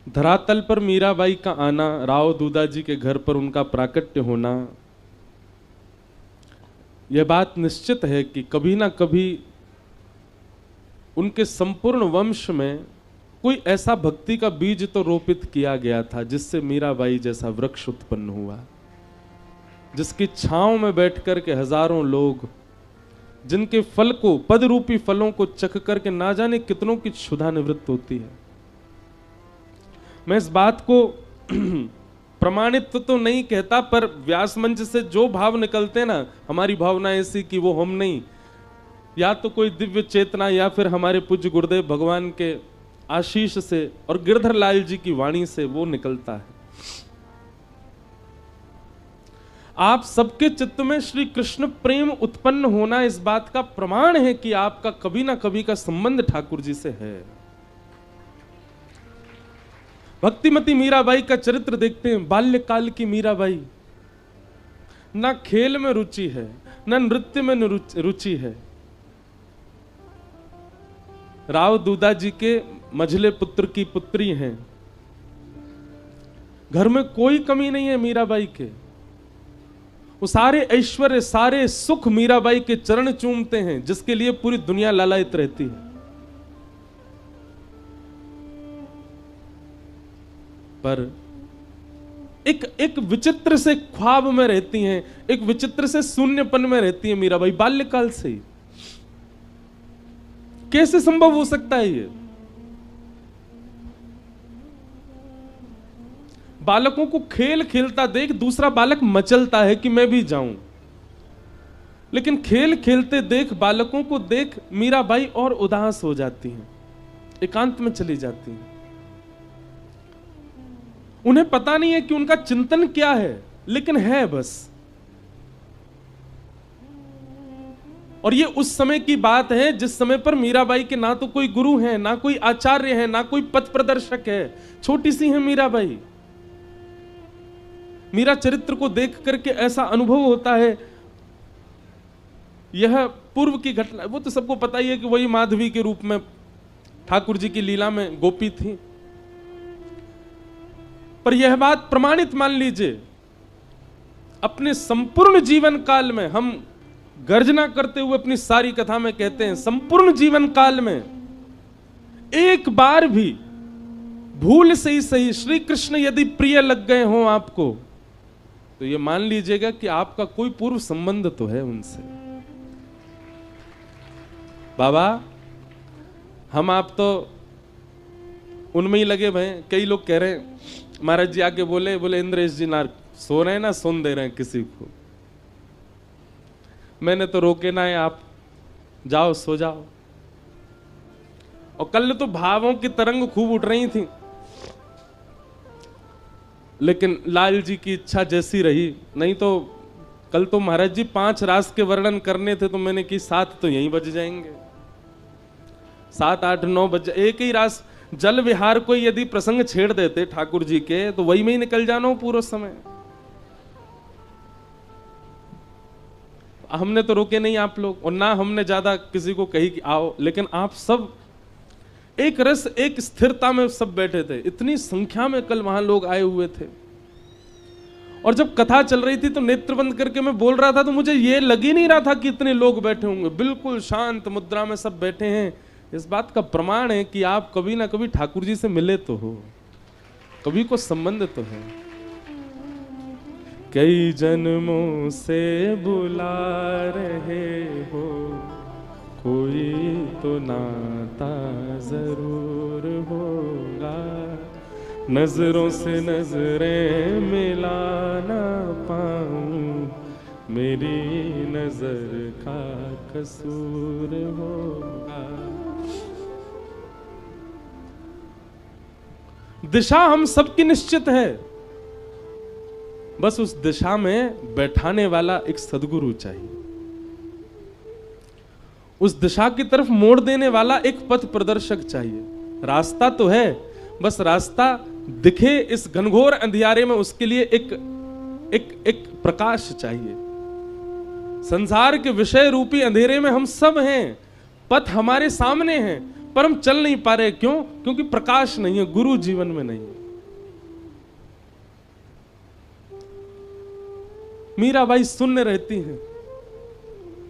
धरातल पर मीराबाई का आना, राव दूधा जी के घर पर उनका प्राकट्य होना, यह बात निश्चित है कि कभी ना कभी उनके संपूर्ण वंश में कोई ऐसा भक्ति का बीज तो रोपित किया गया था जिससे मीराबाई जैसा वृक्ष उत्पन्न हुआ, जिसकी छांव में बैठकर के हजारों लोग, जिनके फल को, पद रूपी फलों को चख करके ना जाने कितनों की क्षुधा निवृत्त होती है। मैं इस बात को प्रमाणित तो नहीं कहता, पर व्यास मंच से जो भाव निकलते हैं ना, हमारी भावना ऐसी कि वो हम नहीं, या तो कोई दिव्य चेतना या फिर हमारे पूज्य गुरुदेव भगवान के आशीष से और गिरधर लाल जी की वाणी से वो निकलता है। आप सबके चित्त में श्री कृष्ण प्रेम उत्पन्न होना इस बात का प्रमाण है कि आपका कभी ना कभी का संबंध ठाकुर जी से है। भक्तिमती मीराबाई का चरित्र देखते हैं। बाल्यकाल की मीराबाई, ना खेल में रुचि है, ना नृत्य में रुचि है। राव दूधा जी के मझले पुत्र की पुत्री हैं। घर में कोई कमी नहीं है मीराबाई के। वो सारे ऐश्वर्य, सारे सुख मीराबाई के चरण चूमते हैं, जिसके लिए पूरी दुनिया लालायित रहती है। पर एक विचित्र से ख्वाब में रहती हैं, एक विचित्र से शून्यपन में रहती है मीराबाई बाल्यकाल से ही। कैसे संभव हो सकता है ये? बालकों को खेल खेलता देख दूसरा बालक मचलता है कि मैं भी जाऊं, लेकिन खेल खेलते देख, बालकों को देख मीराबाई और उदास हो जाती हैं, एकांत में चली जाती हैं। उन्हें पता नहीं है कि उनका चिंतन क्या है, लेकिन है बस। और ये उस समय की बात है जिस समय पर मीराबाई के ना तो कोई गुरु है, ना कोई आचार्य है, ना कोई पथ प्रदर्शक है। छोटी सी है मीराबाई। मीरा चरित्र को देख करके ऐसा अनुभव होता है, यह पूर्व की घटना। वो तो सबको पता ही है कि वही माधवी के रूप में ठाकुर जी की लीला में गोपी थी, पर यह बात प्रमाणित मान लीजिए, अपने संपूर्ण जीवन काल में, हम गर्जना करते हुए अपनी सारी कथा में कहते हैं, संपूर्ण जीवन काल में एक बार भी भूल से ही सही श्री कृष्ण यदि प्रिय लग गए हों आपको, तो ये मान लीजिएगा कि आपका कोई पूर्व संबंध तो है उनसे। बाबा, हम आप तो उनमें ही लगे हुए। कई लोग कह रहे हैं, महाराज जी आके बोले इंद्रेश जी ना सो रहे हैं, ना सुन दे रहे हैं किसी को। मैंने तो रोके ना है, आप जाओ सो जाओ। और कल तो भावों की तरंग खूब उठ रही थी, लेकिन लाल जी की इच्छा जैसी रही। नहीं तो कल तो महाराज जी 5 रास के वर्णन करने थे, तो मैंने की 7 तो यहीं बज जाएंगे, 7, 8, 9 बज। एक ही रास जल विहार को यदि प्रसंग छेड़ देते ठाकुर जी के, तो वही में ही निकल जाना हो पूरा समय। हमने तो रोके नहीं आप लोग, और ना हमने ज्यादा किसी को कही कि आओ, लेकिन आप सब एक रस, एक स्थिरता में सब बैठे थे। इतनी संख्या में कल वहां लोग आए हुए थे, और जब कथा चल रही थी तो नेत्र बंद करके मैं बोल रहा था, तो मुझे ये लग ही नहीं रहा था कि इतने लोग बैठे होंगे। बिल्कुल शांत मुद्रा में सब बैठे हैं। इस बात का प्रमाण है कि आप कभी ना कभी ठाकुर जी से मिले तो हो, कभी को संबंध तो है। कई जन्मों से बुला रहे हो, कोई तो नाता जरूर होगा। नजरों से नजरें मिला ना पाऊं, मेरी नजर का कसूर होगा। दिशा हम सबकी निश्चित है, बस उस दिशा में बैठाने वाला एक सद्गुरु चाहिए, उस दिशा की तरफ मोड़ देने वाला एक पथ प्रदर्शक चाहिए। रास्ता तो है, बस रास्ता दिखे इस घनघोर अंधियारे में, उसके लिए एक प्रकाश चाहिए। संसार के विषय रूपी अंधेरे में हम सब हैं, पथ हमारे सामने है, पर हम चल नहीं पा रहे। क्यों? क्योंकि प्रकाश नहीं है, गुरु जीवन में नहीं है। मीराबाई शून्य रहती हैं,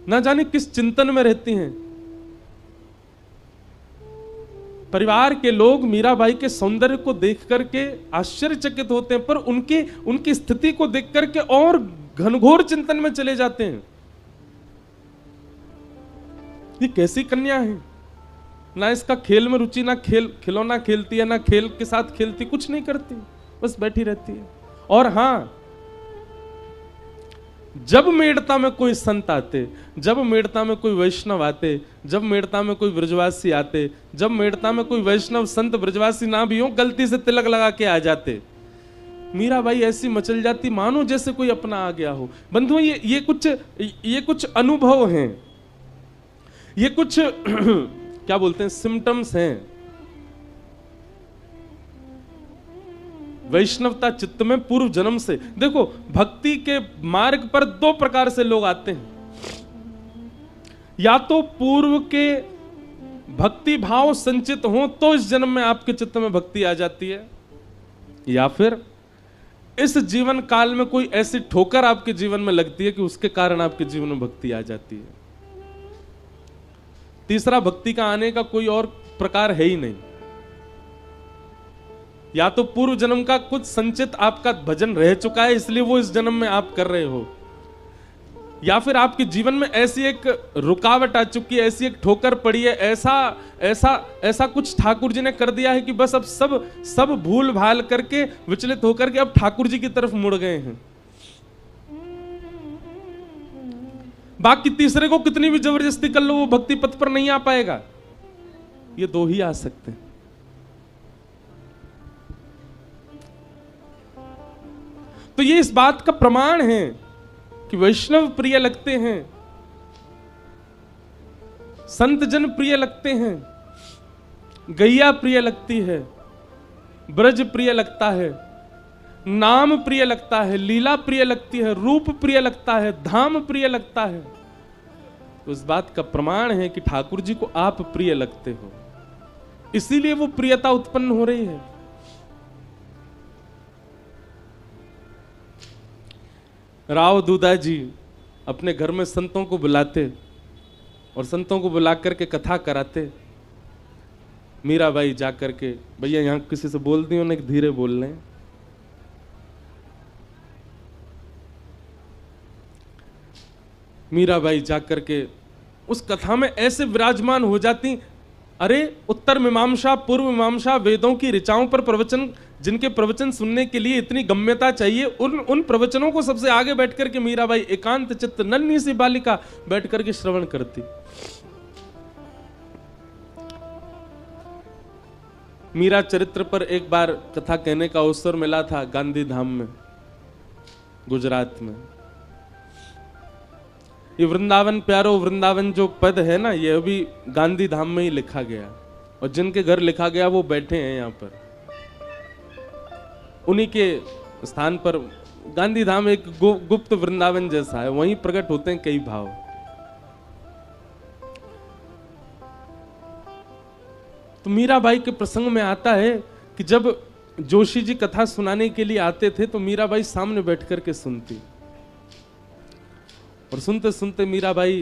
ना जाने किस चिंतन में रहती हैं। परिवार के लोग मीराबाई के सौंदर्य को देख करके आश्चर्यचकित होते हैं, पर उनकी स्थिति को देख करके और घनघोर चिंतन में चले जाते हैं। ये कैसी कन्या है, ना इसका खेल में रुचि, ना खिलौना खेलती है, ना खेल के साथ खेलती, कुछ नहीं करती, बस बैठी रहती है। और हां, जब मेड़ता में कोई संत आते, जब मेड़ता में कोई वैष्णव आते, जब मेड़ता में कोई ब्रजवासी आते, जब मेड़ता में कोई वैष्णव संत ब्रजवासी ना भी हो, गलती से तिलक लगा के आ जाते, मीराबाई ऐसी मचल जाती मानो जैसे कोई अपना आ गया हो। बंधुओं, ये कुछ अनुभव हैं, ये कुछ क्या बोलते हैं, सिम्टम्स हैं। वैष्णवता चित्त में पूर्व जन्म से। देखो, भक्ति के मार्ग पर दो प्रकार से लोग आते हैं। या तो पूर्व के भक्ति भाव संचित हो तो इस जन्म में आपके चित्त में भक्ति आ जाती है, या फिर इस जीवन काल में कोई ऐसी ठोकर आपके जीवन में लगती है कि उसके कारण आपके जीवन में भक्ति आ जाती है। तीसरा भक्ति का आने का कोई और प्रकार है ही नहीं। या तो पूर्व जन्म का कुछ संचित आपका भजन रह चुका है, इसलिए वो इस जन्म में आप कर रहे हो, या फिर आपके जीवन में ऐसी एक रुकावट आ चुकी है, ऐसी एक ठोकर पड़ी है, ऐसा कुछ ठाकुर जी ने कर दिया है कि बस अब सब भूल भाल करके विचलित होकर के अब ठाकुर जी की तरफ मुड़ गए हैं। बाकी तीसरे को कितनी भी जबरदस्ती कर लो, वो भक्ति पथ पर नहीं आ पाएगा। ये दो ही आ सकते हैं। तो ये इस बात का प्रमाण है कि वैष्णव प्रिय लगते हैं, संत जन प्रिय लगते हैं, गैया प्रिय लगती है, ब्रज प्रिय लगता है, नाम प्रिय लगता है, लीला प्रिय लगती है, रूप प्रिय लगता है, धाम प्रिय लगता है। तो इस बात का प्रमाण है कि ठाकुर जी को आप प्रिय लगते हो, इसीलिए वो प्रियता उत्पन्न हो रही है। राव दूधा जी अपने घर में संतों को बुलाते और संतों को बुला करके कथा कराते। मीराबाई जाकर के, भैया यहां किसी से बोल दी, उन्हें धीरे बोल लें। मीराबाई जाकर के उस कथा में ऐसे विराजमान हो जाती, अरे उत्तर मीमांसा पूर्व मीमांसा वेदों की ऋचाओं पर प्रवचन, जिनके प्रवचन सुनने के लिए इतनी गम्यता चाहिए, उन प्रवचनों को सबसे आगे बैठकर के मीराबाई एकांत चित्त नन्ही सी बालिका बैठकर के श्रवण करती। मीरा चरित्र पर एक बार कथा कहने का अवसर मिला था गांधी धाम में, गुजरात में। ये वृंदावन प्यारो वृंदावन जो पद है ना, ये अभी गांधी धाम में ही लिखा गया, और जिनके घर लिखा गया वो बैठे हैं यहाँ पर। उन्हीं के स्थान पर गांधी धाम एक गुप्त वृंदावन जैसा है, वहीं प्रकट होते हैं कई भाव। तो मीराबाई के प्रसंग में आता है कि जब जोशी जी कथा सुनाने के लिए आते थे तो मीराबाई सामने बैठ करके सुनती, और सुनते सुनते मीराबाई,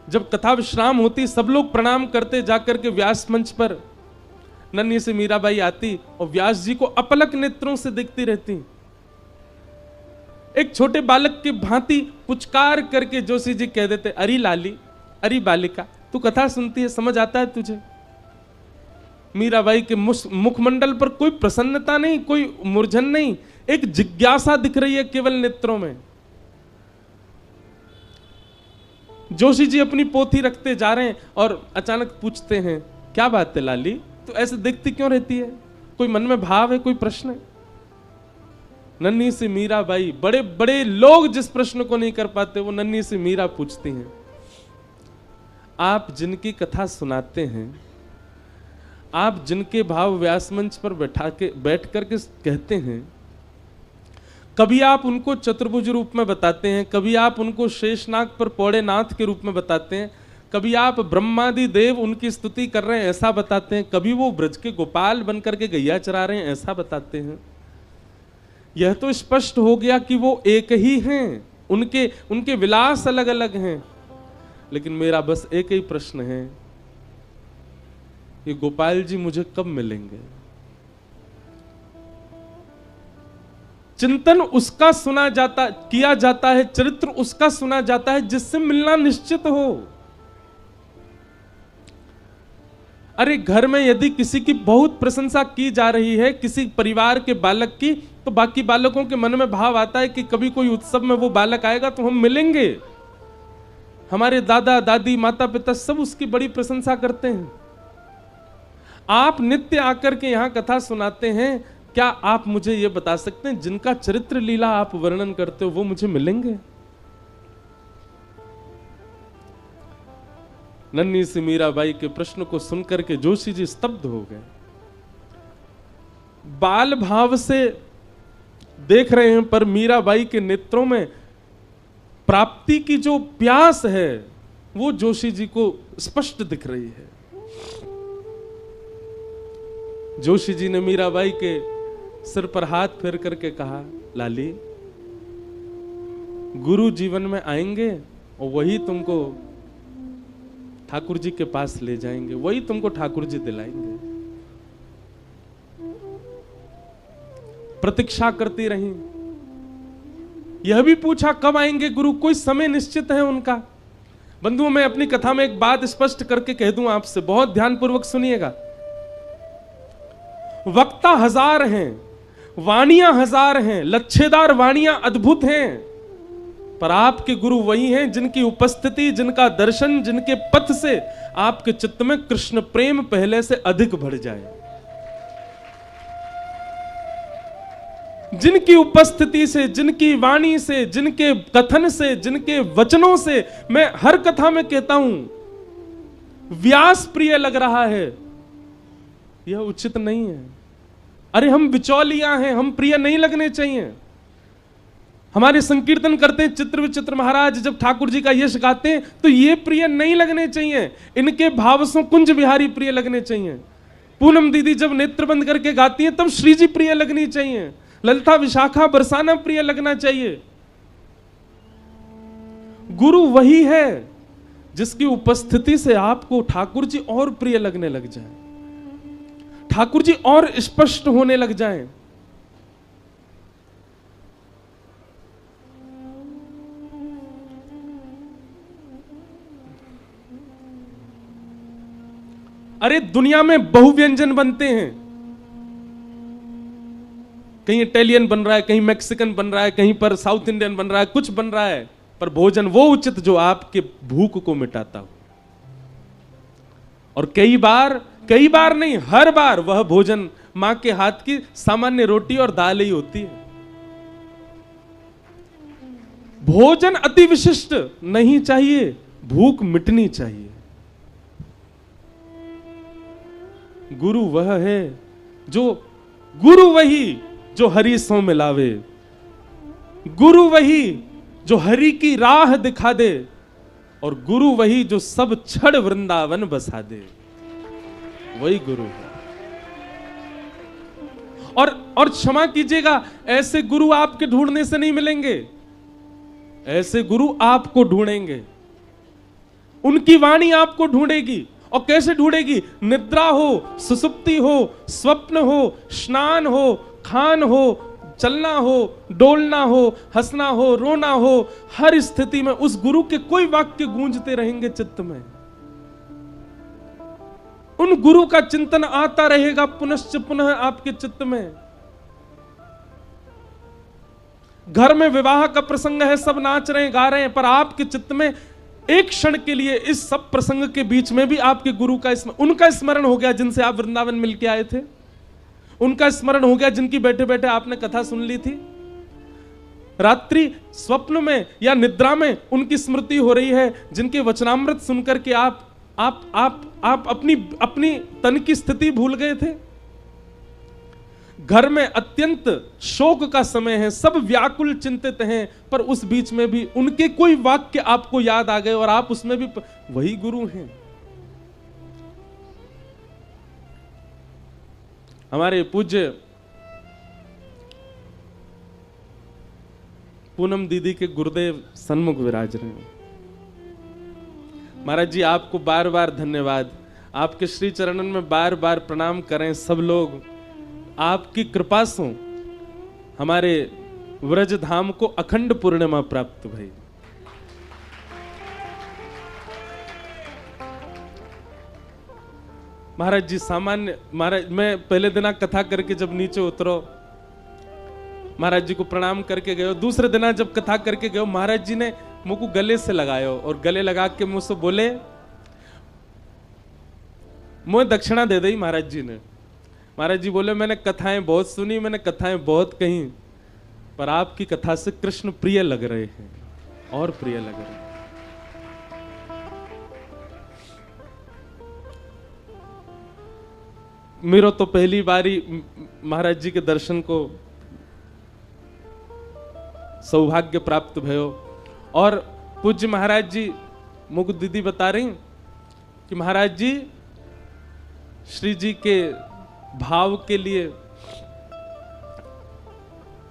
जब कथा विश्राम होती, सब लोग प्रणाम करते, जाकर के व्यास मंच पर नन्ही से मीराबाई आती और व्यास जी को अपलक नेत्रों से देखती रहती। एक छोटे बालक की भांति पुचकार करके जोशी जी कह देते, अरे लाली, अरे बालिका, तू कथा सुनती है, समझ आता है तुझे? मीराबाई के मुखमंडल पर कोई प्रसन्नता नहीं, कोई मूर्छन नहीं, एक जिज्ञासा दिख रही है केवल नेत्रों में। जोशी जी अपनी पोथी रखते जा रहे हैं और अचानक पूछते हैं, क्या बात है लाली, तो ऐसे देखती क्यों रहती है? कोई मन में भाव है, कोई प्रश्न है? नन्ही सी मीराबाई, बड़े बड़े लोग जिस प्रश्न को नहीं कर पाते वो नन्ही सी मीरा पूछती हैं। आप जिनकी कथा सुनाते हैं, आप जिनके भाव व्यास मंच पर बैठ करके कहते हैं, कभी आप उनको चतुर्भुज रूप में बताते हैं, कभी आप उनको शेषनाग पर पौड़े नाथ के रूप में बताते हैं, कभी आप ब्रह्मादि देव उनकी स्तुति कर रहे हैं ऐसा बताते हैं, कभी वो ब्रज के गोपाल बन करके गैया चरा रहे हैं ऐसा बताते हैं। यह तो स्पष्ट हो गया कि वो एक ही हैं, उनके विलास अलग अलग हैं। लेकिन मेरा बस एक ही प्रश्न है, ये गोपाल जी मुझे कब मिलेंगे? चिंतन उसका किया जाता है, चरित्र उसका सुना जाता है जिससे मिलना निश्चित हो। अरे घर में यदि किसी की बहुत प्रशंसा की जा रही है, किसी परिवार के बालक की, तो बाकी बालकों के मन में भाव आता है कि कभी कोई उत्सव में वो बालक आएगा तो हम मिलेंगे। हमारे दादा दादी माता पिता सब उसकी बड़ी प्रशंसा करते हैं। आप नित्य आकर के यहां कथा सुनाते हैं, क्या आप मुझे यह बता सकते हैं जिनका चरित्र लीला आप वर्णन करते हो वो मुझे मिलेंगे? नन्ही सी मीराबाई के प्रश्न को सुनकर के जोशी जी स्तब्ध हो गए। बाल भाव से देख रहे हैं, पर मीराबाई के नेत्रों में प्राप्ति की जो प्यास है वो जोशी जी को स्पष्ट दिख रही है। जोशी जी ने मीराबाई के सिर पर हाथ फेर करके कहा, लाली, गुरु जीवन में आएंगे और वही तुमको ठाकुर जी के पास ले जाएंगे, वही तुमको ठाकुर जी दिलाएंगे। प्रतीक्षा करती रही। यह भी पूछा कब आएंगे गुरु, कोई समय निश्चित है उनका? बंधुओं, मैं अपनी कथा में एक बात स्पष्ट करके कह दूं आपसे, बहुत ध्यानपूर्वक सुनिएगा। वक्ता हजार हैं, वाणियां हजार हैं, लच्छेदार वाणियां अद्भुत हैं, पर आपके गुरु वही हैं जिनकी उपस्थिति, जिनका दर्शन, जिनके पथ से आपके चित्त में कृष्ण प्रेम पहले से अधिक बढ़ जाए। जिनकी उपस्थिति से, जिनकी वाणी से, जिनके कथन से, जिनके वचनों से, मैं हर कथा में कहता हूं व्यास प्रिय लग रहा है, यह उचित नहीं है। अरे हम बिचौलिया हैं, हम प्रिय नहीं लगने चाहिए। हमारे संकीर्तन करते हैं चित्र विचित्र महाराज, जब ठाकुर जी का यश गाते हैं तो ये प्रिय नहीं लगने चाहिए, इनके भावसों कुंज बिहारी प्रिय लगने चाहिए। पूनम दीदी जब नेत्र बंद करके गाती हैं तब श्री जी प्रिय लगनी चाहिए, ललिता विशाखा बरसाना प्रिय लगना चाहिए। गुरु वही है जिसकी उपस्थिति से आपको ठाकुर जी और प्रिय लगने लग जाए, ठाकुर जी और स्पष्ट होने लग जाएं। अरे दुनिया में बहुव्यंजन बनते हैं, कहीं इटालियन बन रहा है, कहीं मैक्सिकन बन रहा है, कहीं पर साउथ इंडियन बन रहा है, कुछ बन रहा है, पर भोजन वो उचित जो आपके भूख को मिटाता हो। और कई बार नहीं, हर बार वह भोजन मां के हाथ की सामान्य रोटी और दाल ही होती है। भोजन अति विशिष्ट नहीं चाहिए, भूख मिटनी चाहिए। गुरु वह है गुरु वही जो हरि सो मिलावे, गुरु वही जो हरि की राह दिखा दे, और गुरु वही जो सब छड़ वृंदावन बसा दे, वही गुरु है। और क्षमा कीजिएगा, ऐसे गुरु आपके ढूंढने से नहीं मिलेंगे, ऐसे गुरु आपको ढूंढेंगे, उनकी वाणी आपको ढूंढेगी। और कैसे ढूंढेगी? निद्रा हो, सुसुप्ति हो, स्वप्न हो, स्नान हो, खान हो, चलना हो, डोलना हो, हंसना हो, रोना हो, हर स्थिति में उस गुरु के कोई वाक्य गूंजते रहेंगे चित्त में। उन गुरु का चिंतन आता रहेगा पुनश्च पुनः आपके चित्त में। घर में विवाह का प्रसंग है, सब नाच रहे हैं, गा रहे हैं, पर आपके चित्त में एक क्षण के लिए इस सब प्रसंग के बीच में भी आपके गुरु का उनका स्मरण हो गया, जिनसे आप वृंदावन मिलके आए थे। उनका स्मरण हो गया जिनकी बैठे बैठे आपने कथा सुन ली थी। रात्रि स्वप्न में या निद्रा में उनकी स्मृति हो रही है, जिनके वचनामृत सुनकर के आप अपनी तन की स्थिति भूल गए थे। घर में अत्यंत शोक का समय है, सब व्याकुल चिंतित हैं, पर उस बीच में भी उनके कोई वाक्य आपको याद आ गए और आप उसमें भी वही गुरु हैं। हमारे पूज्य पूनम दीदी के गुरुदेव सन्मुख विराज रहे हैं। महाराज जी आपको बार बार धन्यवाद, आपके श्री चरणन में बार बार प्रणाम करें सब लोग। आपकी कृपा से हमारे व्रज धाम को अखंड पूर्णिमा प्राप्त भई। महाराज जी सामान्य, महाराज मैं पहले दिना कथा करके जब नीचे उतरो, महाराज जी को प्रणाम करके गयो। दूसरे दिना जब कथा करके गयो, महाराज जी ने मुझको गले से लगायो और गले लगा के मुझसे बोले, मुझे दक्षिणा दे दी महाराज जी ने। महाराज जी बोले मैंने कथाएं बहुत सुनी, मैंने कथाएं बहुत कही, पर आपकी कथा से कृष्ण प्रिय लग रहे हैं और प्रिय लग रहे हैं। मेरा तो पहली बारी महाराज जी के दर्शन को सौभाग्य प्राप्त भयो। और पूज्य महाराज जी मुझको दीदी बता रही कि महाराज जी श्री जी के भाव के लिए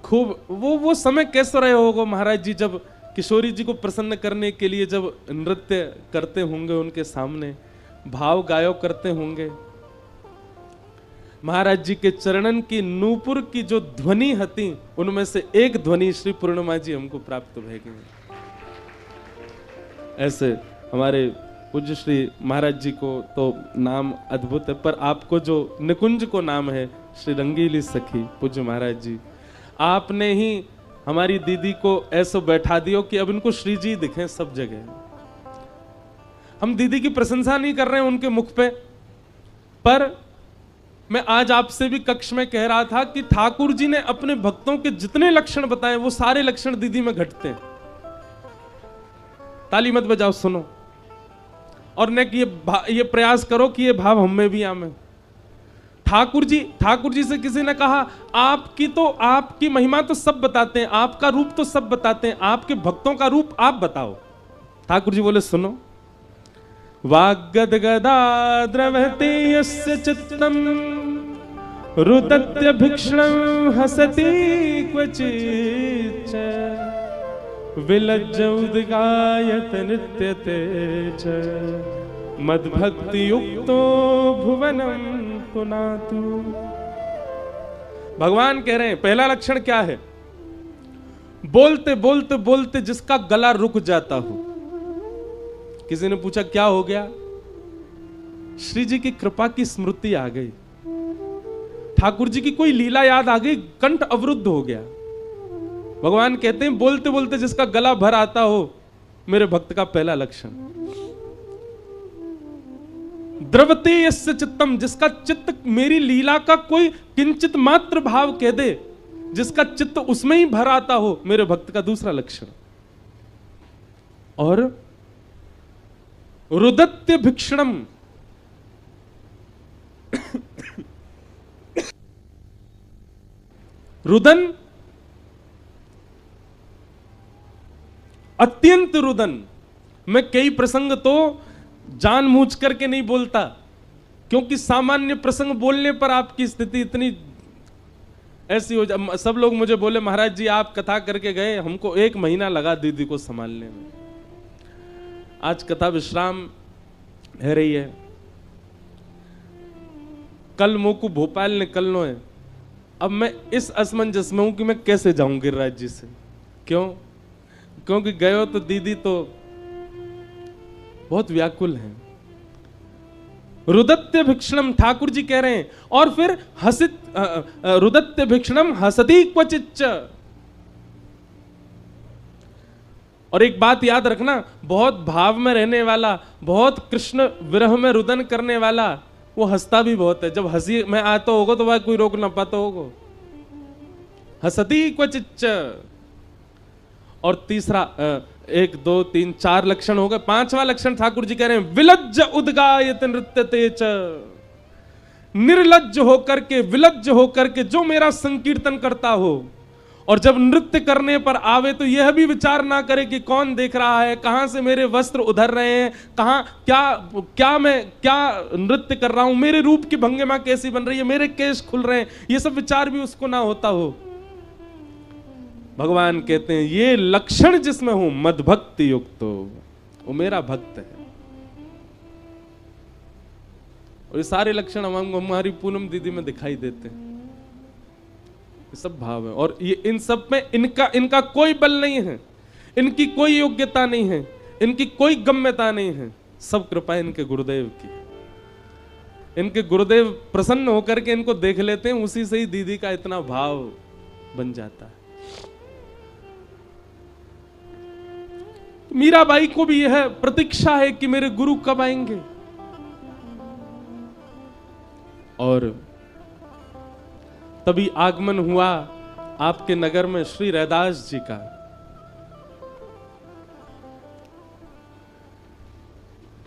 खूब वो समय कैसे रहे होगा महाराज जी, जब किशोरी जी को प्रसन्न करने के लिए जब नृत्य करते होंगे, उनके सामने भाव गायो करते होंगे। महाराज जी के चरणन की नूपुर की जो ध्वनि हती, उनमें से एक ध्वनि श्री पूर्णिमा जी हमको प्राप्त भय गई। ऐसे हमारे पूज्य श्री महाराज जी को तो नाम अद्भुत है, पर आपको जो निकुंज को नाम है श्री रंगीली सखी पूज्य महाराज जी, आपने ही हमारी दीदी को ऐसा बैठा दियो कि अब इनको श्री जी दिखे सब जगह। हम दीदी की प्रशंसा नहीं कर रहे हैं उनके मुख पे, पर मैं आज आपसे भी कक्ष में कह रहा था कि ठाकुर जी ने अपने भक्तों के जितने लक्षण बताए वो सारे लक्षण दीदी में घटते हैं। ताली मत बजाओ, सुनो और ने ये प्रयास करो कि ये भाव हम में भी आवे। ठाकुर जी से किसी ने कहा आपकी महिमा तो सब बताते हैं, आपका रूप तो सब बताते हैं, आपके भक्तों का रूप आप बताओ। ठाकुर जी बोले सुनो, वाग्गदगदा द्रवते यस्य चित्तम रुदत्य भिक्षणं हसति क्वचित् विलज्ज उद्गायत नृत्यते च मद्भक्ति युक्तो भुवनम पुनातु। भगवान कह रहे हैं पहला लक्षण क्या है? बोलते बोलते बोलते जिसका गला रुक जाता हो। किसी ने पूछा क्या हो गया? श्री जी की कृपा की स्मृति आ गई, ठाकुर जी की कोई लीला याद आ गई, कंठ अवरुद्ध हो गया। भगवान कहते हैं बोलते बोलते जिसका गला भर आता हो, मेरे भक्त का पहला लक्षण। द्रवते यस्य चित्तम, जिसका चित्त मेरी लीला का कोई किंचित मात्र भाव कह दे, जिसका चित्त उसमें ही भर आता हो, मेरे भक्त का दूसरा लक्षण। और रुदत्य भिक्षणम, रुदन, अत्यंत रुदन। मैं कई प्रसंग तो जानबूझ करके नहीं बोलता, क्योंकि सामान्य प्रसंग बोलने पर आपकी स्थिति इतनी ऐसी हो जाए। सब लोग मुझे बोले महाराज जी आप कथा करके गए, हमको 1 महीना लगा दीदी को संभालने में। आज कथा विश्राम है रही है, कल मुंह को भोपाल निकलना है। अब मैं इस असमंजस में हूं कि मैं कैसे जाऊं गिरिराज जी से। क्यों? क्योंकि गयो तो दीदी तो बहुत व्याकुल हैं। रुदत्य भिक्षणम, ठाकुर जी कह रहे हैं। और फिर हसित रुदत्य भिक्षणम हसती क्वचिच्च। और एक बात याद रखना, बहुत भाव में रहने वाला, बहुत कृष्ण विरह में रुदन करने वाला, वो हंसता भी बहुत है। जब हंसी में आता होगा तो वह कोई रोक ना पाता होगा। हसती क्वचिच्च। और तीसरा 1 2 3 4 लक्षण हो गए। 5वां लक्षण ठाकुर जी कह रहे हैं विलज्ज उद्गायत नृत्यते च। निर्लज्ज होकर के, विलज्ज होकर के जो मेरा संकीर्तन करता हो, और जब नृत्य करने पर आवे तो यह भी विचार ना करे कि कौन देख रहा है, कहां से मेरे वस्त्र उधर रहे हैं, कहां क्या मैं क्या नृत्य कर रहा हूं, मेरे रूप की भंगिमा कैसी बन रही है, मेरे केश खुल रहे हैं, ये सब विचार भी उसको ना होता हो। भगवान कहते हैं ये लक्षण जिसमें हूं मदभक्ति युक्त हो, वो मेरा भक्त है। और ये सारे लक्षण हमारी पूनम दीदी में दिखाई देते हैं। ये सब भाव है, और ये इन सब में इनका कोई बल नहीं है, इनकी कोई योग्यता नहीं है, इनकी कोई गम्यता नहीं है, सब कृपा इनके गुरुदेव की। इनके गुरुदेव प्रसन्न होकर के इनको देख लेते हैं, उसी से ही दीदी का इतना भाव बन जाता है। मीराबाई को भी यह प्रतीक्षा है कि मेरे गुरु कब आएंगे, और तभी आगमन हुआ आपके नगर में श्री रैदास जी का।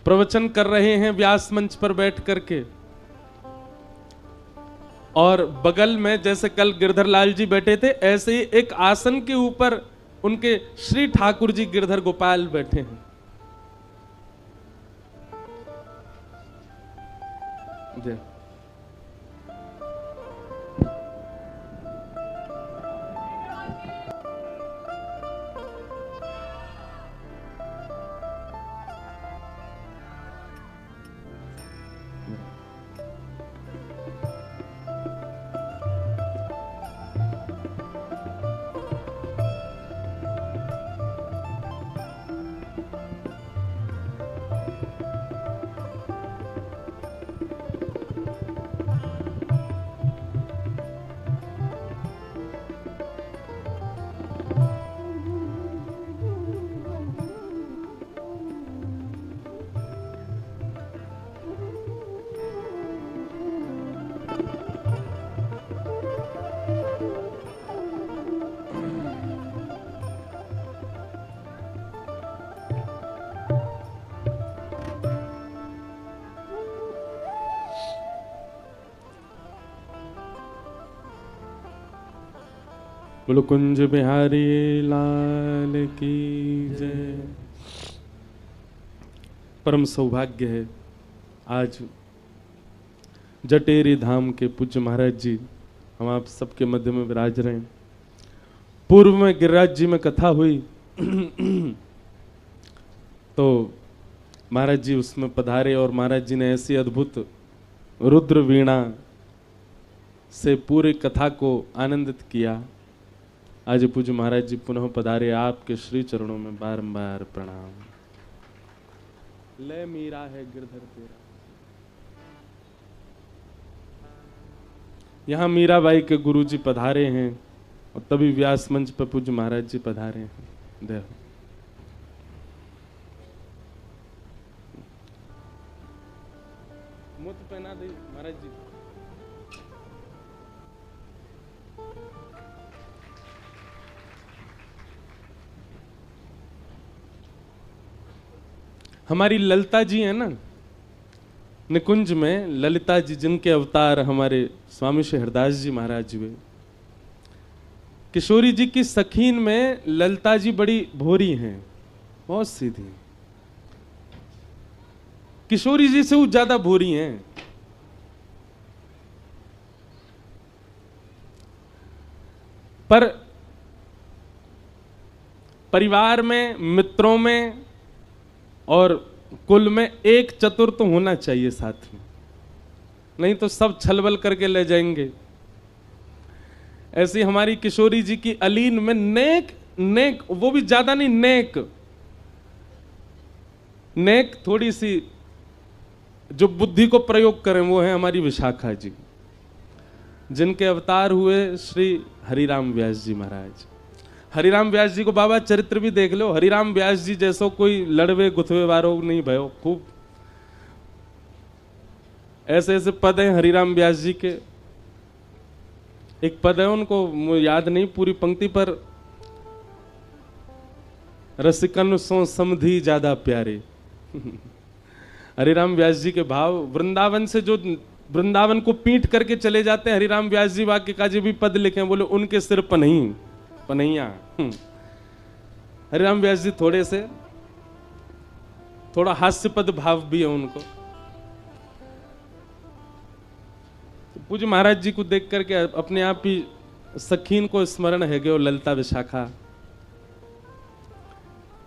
प्रवचन कर रहे हैं व्यास मंच पर बैठ करके, और बगल में जैसे कल गिरधर लाल जी बैठे थे, ऐसे ही एक आसन के ऊपर उनके श्री ठाकुर जी गिरधर गोपाल बैठे हैं। जय। बोलो कुंज बिहारी लाल की जय। परम सौभाग्य है आज जटेरी धाम के पूज्य महाराज जी हम आप सबके मध्य में विराज रहे हैं। पूर्व में गिरिराज जी में कथा हुई तो महाराज जी उसमें पधारे और महाराज जी ने ऐसी अद्भुत रुद्र वीणा से पूरी कथा को आनंदित किया। आज पूज्य महाराज जी पुनः पधारे, आपके श्री चरणों में बारंबार प्रणाम। ले मीरा है गिरधर तेरा। यहाँ मीराबाई के गुरुजी पधारे हैं और तभी व्यास मंच पर पूज्य महाराज जी पधारे हैं। देव मुझ पहना दे महाराज जी। हमारी ललिता जी है ना निकुंज में, ललिता जी जिनके अवतार हमारे स्वामी श्री हरदास जी महाराज हुए। किशोरी जी की सखीन में ललिता जी बड़ी भोरी हैं, बहुत सीधी। किशोरी जी से वो ज्यादा भोरी हैं। पर परिवार में, मित्रों में और कुल में एक चतुर तो होना चाहिए साथ में, नहीं तो सब छलबल करके ले जाएंगे। ऐसी हमारी किशोरी जी की अलीन में नेक नेक, वो भी ज्यादा नहीं, नेक नेक थोड़ी सी जो बुद्धि को प्रयोग करें वो है हमारी विशाखा जी, जिनके अवतार हुए श्री हरिराम व्यास जी महाराज। हरिराम व्यास जी को बाबा चरित्र भी देख लो, हरिराम व्यास जी जैसो कोई लड़वे गुथवे वारो नहीं भयो। खूब ऐसे ऐसे पद हैं हरिराम व्यास जी के। एक पद है उनको याद नहीं पूरी पंक्ति, पर रसिकन सो समधी ज्यादा प्यारे। हरिराम व्यास जी के भाव वृंदावन से जो वृंदावन को पीट करके चले जाते हैं। हरिराम व्यास जी वाक्य का जी भी पद लिखे, बोले उनके सिर पनही पनैया। हरिराम व्यास जी थोड़ा हास्यपद भाव भी है उनको। तो पूज्य महाराज जी को देख करके अपने आप ही सखीन को स्मरण है गयो, ललिता विशाखा।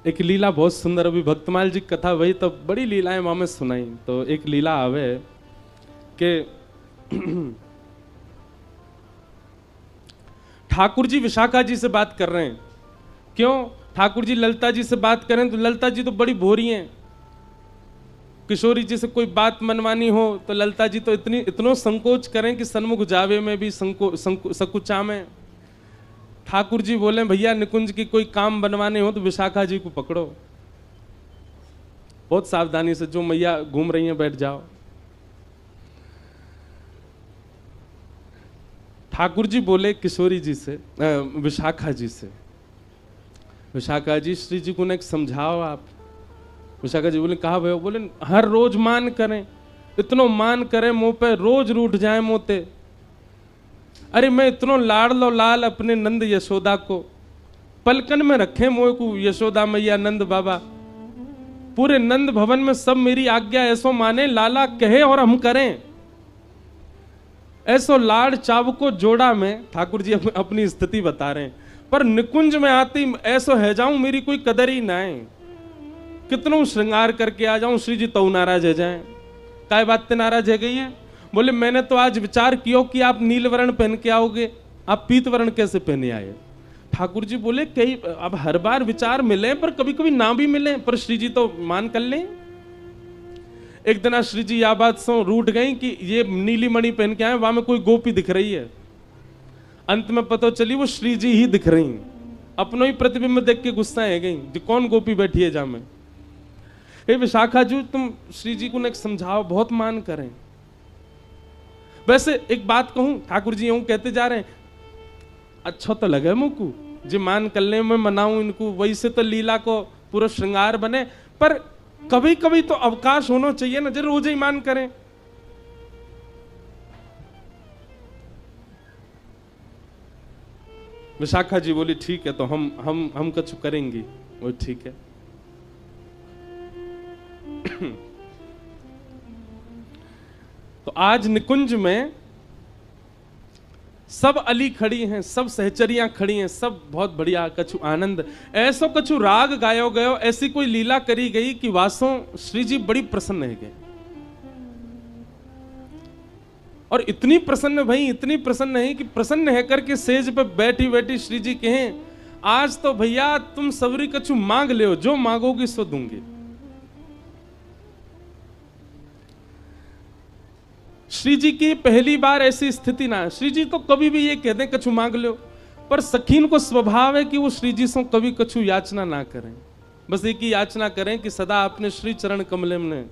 एक लीला बहुत सुंदर, अभी भक्तमाल जी कथा वही तो बड़ी लीलाएं वहां में सुनाई। तो एक लीला आवे कि ठाकुर जी विशाखा जी से बात कर रहे हैं। क्यों? ठाकुर जी ललिता जी से बात करें तो ललिता जी तो बड़ी भोरी हैं। किशोरी जी से कोई बात मनवानी हो तो ललिता जी तो इतनो संकोच करें कि सन्मुख जावे में भी सकुचा में। ठाकुर जी बोले भैया निकुंज की कोई काम बनवाने हो तो विशाखा जी को पकड़ो, बहुत सावधानी से, जो मैया घूम रही हैं बैठ जाओ। ठाकुर जी बोले किशोरी जी से, विशाखा जी से, विशाखा जी श्री जी को ने समझाओ आप। विशाखा जी बोले कहा भैया? बोले हर रोज मान करें, इतनो मान करें मुंह पे रोज रूठ जाए मोते। अरे मैं इतनो लाड़ लो लाल अपने नंद यशोदा को, पलकन में रखे मोह को यशोदा मैया नंद बाबा। पूरे नंद भवन में सब मेरी आज्ञा ऐसो माने, लाला कहे और हम करें। ऐसो लाड़ चाव को जोड़ा में, ठाकुर जी अपनी स्थिति बता रहे हैं। पर निकुंज में आती ऐसो है जाऊं मेरी कोई कदर ही ना है। कितनों श्रृंगार करके आ जाऊं श्री जी तो नाराज है जाए। काय बात नाराज है गई है? बोले मैंने तो आज विचार किया कि आप नील वर्ण पहन के आओगे, आप पीत वर्ण कैसे पहने आए? ठाकुर जी बोले कई अब हर बार विचार मिले पर कभी कभी ना भी मिले, पर श्री जी तो मान कर लें। एक दिन श्री जी यह बात सो रूठ गई कि ये नीली मणि पहन के आए, वहां में कोई गोपी दिख रही है। अंत में पता चली वो श्री जी ही दिख रही, अपनो ही प्रतिबिंब देख के गुस्सा है गई जो कौन गोपी बैठी है जा में। हे विशाखा जी तुम श्री जी को समझाओ, बहुत मान करें। वैसे एक बात कहूं, ठाकुर जी यूं कहते जा रहे हैं, अच्छा तो लगे मुझको जी मान कल्ले में मनाऊं इनको, वही से तो लीला को पूरा श्रृंगार बने। पर कभी कभी तो अवकाश होना चाहिए ना, जरूर रोज ही मान करें। विशाखा जी बोली ठीक है, तो हम कुछ करेंगी। वो ठीक है। तो आज निकुंज में सब अली खड़ी हैं, सब सहचरियां खड़ी हैं, सब बहुत बढ़िया कछु आनंद, ऐसो कछु राग गायो गयो, ऐसी कोई लीला करी गई कि वासों श्री जी बड़ी प्रसन्न है गए। और इतनी प्रसन्न भाई, इतनी प्रसन्न है कि प्रसन्न है करके सेज पे बैठी बैठी श्री जी कहें आज तो भैया तुम सबरी कछु मांग ले, जो मांगोगी सो दूंगी। श्री जी की पहली बार ऐसी स्थिति ना है। श्री जी तो कभी भी ये कहते हैं कछु मांग लो, पर सखीन को स्वभाव है कि वो श्री जी से कभी कछु याचना ना करें, बस एक ही याचना करें कि सदा अपने श्री चरण कमले में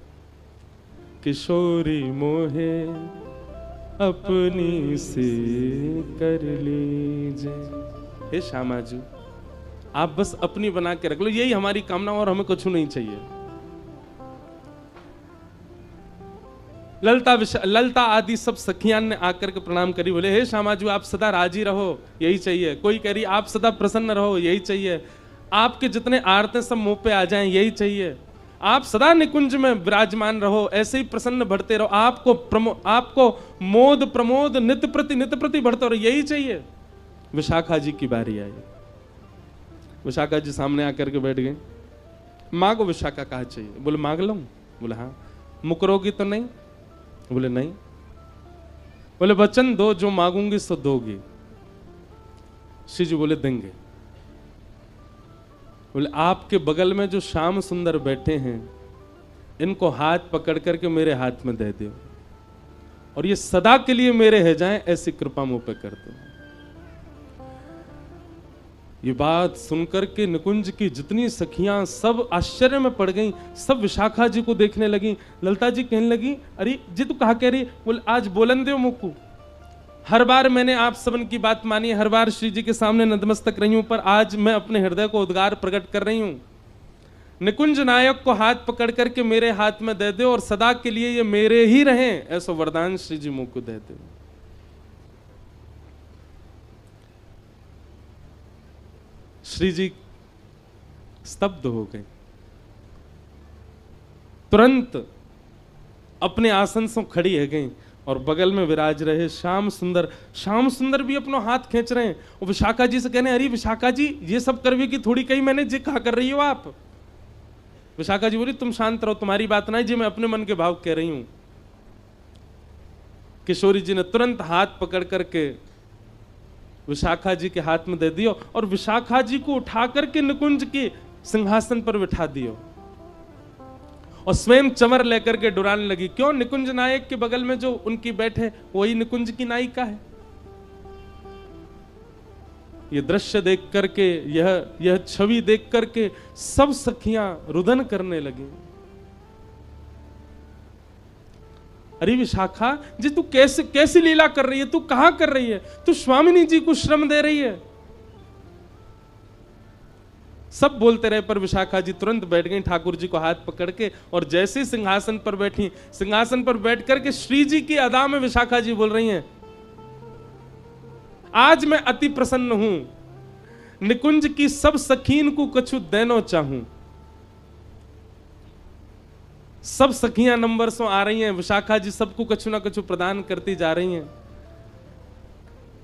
किशोरी मोहे अपनी से कर लीजिए। हे श्यामाजू आप बस अपनी बना के रख लो, यही हमारी कामना, और हमें कुछ नहीं चाहिए। ललिता आदि सब सखियान ने आकर के प्रणाम करी, बोले हे श्यामाजू आप सदा राजी रहो, यही चाहिए। कोई कह रही आप सदा प्रसन्न रहो, यही चाहिए। आपके जितने आरते सब मुंह पे आ जाएं, यही चाहिए। आप सदा निकुंज में विराजमान रहो, ऐसे ही प्रसन्न बढ़ते रहो, आपको मोद प्रमोद नित्य प्रति बढ़ते रहो, यही चाहिए। विशाखा जी की बारी आई। विशाखा जी सामने आकर के बैठ गए। मांगो विशाखा, कहा चाहिए? बोले मांग लो। बोले हाँ। मुकरोगी तो नहीं? बोले नहीं। बोले वचन दो, जो मांगूंगी सो दोगी। श्री जी बोले देंगे। बोले आपके बगल में जो श्याम सुंदर बैठे हैं इनको हाथ पकड़ करके मेरे हाथ में दे दो, और ये सदा के लिए मेरे है जाएं, ऐसी कृपा मुंह पे कर दो। ये बात सुनकर के निकुंज की जितनी सखियां सब आश्चर्य में पड़ गईं, सब विशाखा जी को देखने लगी। ललिता जी कहने लगी अरे जी तू कहा कह रही? बोले आज बोलन दो मुक्कू, हर बार मैंने आप सबन की बात मानी, हर बार श्री जी के सामने नतमस्तक रही हूं, पर आज मैं अपने हृदय को उद्गार प्रकट कर रही हूं। निकुंज नायक को हाथ पकड़ करके मेरे हाथ में दे दो और सदा के लिए ये मेरे ही रहें, ऐसा वरदान श्री जी मुझको दे दो। श्री जी स्तब्ध हो गए, तुरंत अपने आसन से खड़ी है गई और बगल में विराज रहे श्याम सुंदर भी अपना हाथ खींच रहे हैं और विशाखा जी से कहने, अरे विशाखा जी ये सब करवे की थोड़ी कही मैंने, जी कहा कर रही हो आप? विशाखा जी बोली, तुम शांत रहो, तुम्हारी बात नहीं जी, मैं अपने मन के भाव कह रही हूं। किशोरी जी ने तुरंत हाथ पकड़ करके विशाखा जी के हाथ में दे दियो और विशाखा जी को उठा करके निकुंज के सिंहासन पर बिठा दियो और स्वयं चमर लेकर के डुराने लगी। क्यों? निकुंज नायक के बगल में जो उनकी बैठे वही निकुंज की नायिका है। ये दृश्य देख करके, यह छवि देख करके सब सखियां रुदन करने लगी। अरे विशाखा जी तू कैसी लीला कर रही है, तू कहां कर रही है, तू स्वामिनी जी को श्रम दे रही है। सब बोलते रहे पर विशाखा जी तुरंत बैठ गई ठाकुर जी को हाथ पकड़ के और जैसे ही सिंहासन पर बैठी, सिंहासन पर बैठ करके श्री जी की अदा में विशाखा जी बोल रही हैं, आज मैं अति प्रसन्न हूं, निकुंज की सब सखीन को कछु देनो चाहूं। सब सखियां नंबर से आ रही हैं, विशाखा जी सबको कछु ना कछु प्रदान करती जा रही हैं।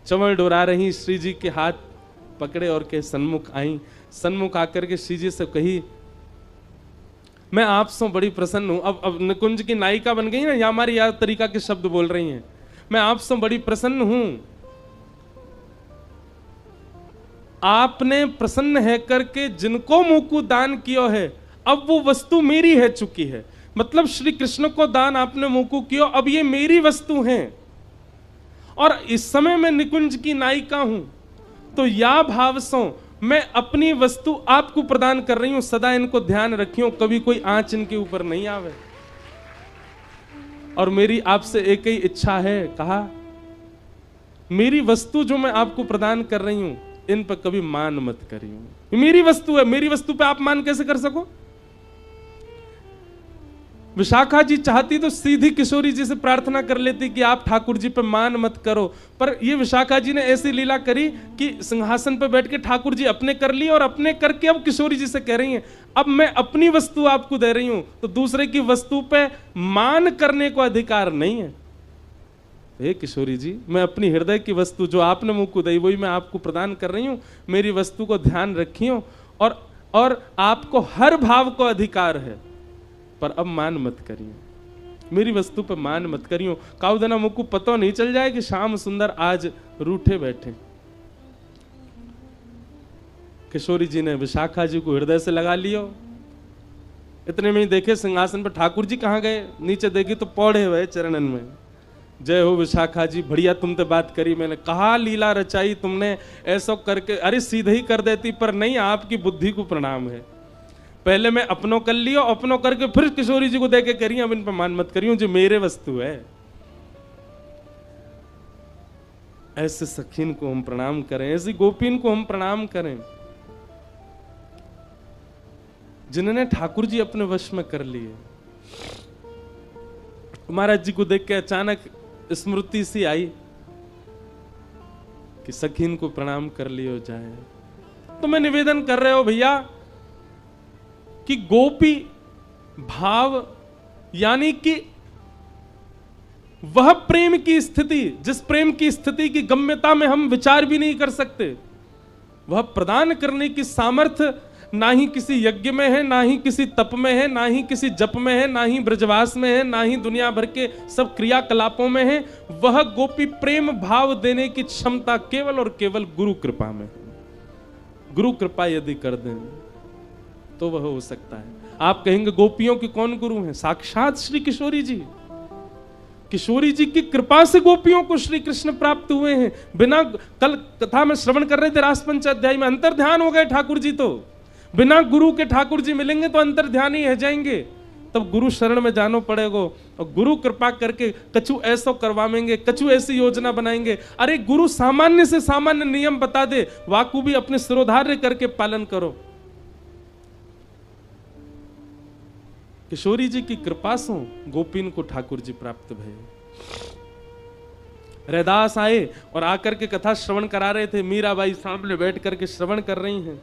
चमर डोरा रही, श्री जी के हाथ पकड़े और के सन्मुख आई। सन्मुख आकर के श्री जी से कही, मैं आपसे बड़ी प्रसन्न हूं। अब निकुंज की नायिका बन गई ना, या हमारी याद तरीका के शब्द बोल रही हैं, मैं आपसे बड़ी प्रसन्न हूं। आपने प्रसन्न है करके जिनको मुंह को दान किया है, अब वो वस्तु मेरी है चुकी है। मतलब श्री कृष्ण को दान आपने मुंह को किया, अब ये मेरी वस्तु है और इस समय मैं निकुंज की नायिका हूं, तो या भाव सो मैं अपनी वस्तु आपको प्रदान कर रही हूं। सदा इनको ध्यान रखियो, कभी कोई आंच इनके ऊपर नहीं आवे। और मेरी आपसे एक ही इच्छा है, कहा मेरी वस्तु जो मैं आपको प्रदान कर रही हूं, इन पर कभी मान मत करियो। मेरी वस्तु है, मेरी वस्तु पे आप मान कैसे कर सको? विशाखा जी चाहती तो सीधी किशोरी जी से प्रार्थना कर लेती कि आप ठाकुर जी पे मान मत करो, पर ये विशाखा जी ने ऐसी लीला करी कि सिंहासन पे बैठ के ठाकुर जी अपने कर लिए और अपने करके अब किशोरी जी से कह रही हैं, अब मैं अपनी वस्तु आपको दे रही हूं, तो दूसरे की वस्तु पे मान करने को अधिकार नहीं है। हे किशोरी जी, मैं अपनी हृदय की वस्तु जो आपने मुंह को दी वही मैं आपको प्रदान कर रही हूं, मेरी वस्तु को ध्यान रखियो और आपको हर भाव को अधिकार है, पर अब मान मत करियो, मेरी वस्तु पर मान मत करियो। काउदना मुझको पता नहीं चल जाए कि श्याम सुंदर आज रूठे बैठे। किशोरी जी ने विशाखा जी को हृदय से लगा लियो। इतने में ही देखे सिंहासन पर ठाकुर जी कहाँ गए, नीचे देखी तो पौड़े हुए चरणन में। जय हो विशाखा जी, बढ़िया तुमने बात करी, मैंने कहा लीला रचाई तुमने, ऐसा करके अरे सीधे ही कर देती, पर नहीं, आपकी बुद्धि को प्रणाम है। पहले मैं अपनों कर लियो, अपनों करके फिर किशोरी जी को दे के करिए, अब इन पर मान मत करियो, जो मेरे वस्तु है। ऐसे सखीन को हम प्रणाम करें, ऐसी गोपीन को हम प्रणाम करें जिन्होंने ठाकुर जी अपने वश में कर लिए। महाराज जी को देख के अचानक स्मृति सी आई कि सखीन को प्रणाम कर लियो जाए। तो मैं निवेदन कर रहे हो भैया कि गोपी भाव यानी कि वह प्रेम की स्थिति, जिस प्रेम की स्थिति की गम्यता में हम विचार भी नहीं कर सकते, वह प्रदान करने की सामर्थ्य ना ही किसी यज्ञ में है, ना ही किसी तप में है, ना ही किसी जप में है, ना ही ब्रजवास में है, ना ही दुनिया भर के सब क्रियाकलापों में है। वह गोपी प्रेम भाव देने की क्षमता केवल और केवल गुरु कृपा में है। गुरु कृपा यदि कर दें तो वह हो सकता है। आप कहेंगे गोपियों के कौन गुरु हैं? साक्षात श्री किशोरी जी। किशोरी जी की कृपा से गोपियों को श्री कृष्ण प्राप्त हुए हैं। बिना, कल कथा में श्रवण कर रहे थे रासपंच अध्याय में, अंतर ध्यान हो गए ठाकुर जी। तो बिना गुरु के ठाकुर जी मिलेंगे तो अंतर ध्यान ही रह जाएंगे। तब गुरु शरण में जानो पड़ेगा और गुरु कृपा करके कछु ऐसा करवाएंगे, कछु ऐसी योजना बनाएंगे। अरे गुरु सामान्य से सामान्य नियम बता दे, वाकू भी अपने सिरोधार्य करके पालन करो। किशोरी जी की कृपा से गोपीन को ठाकुर जी प्राप्त भये। रैदास आए और आकर के कथा श्रवण करा रहे थे। मीराबाई सामने बैठ करके श्रवण कर रही हैं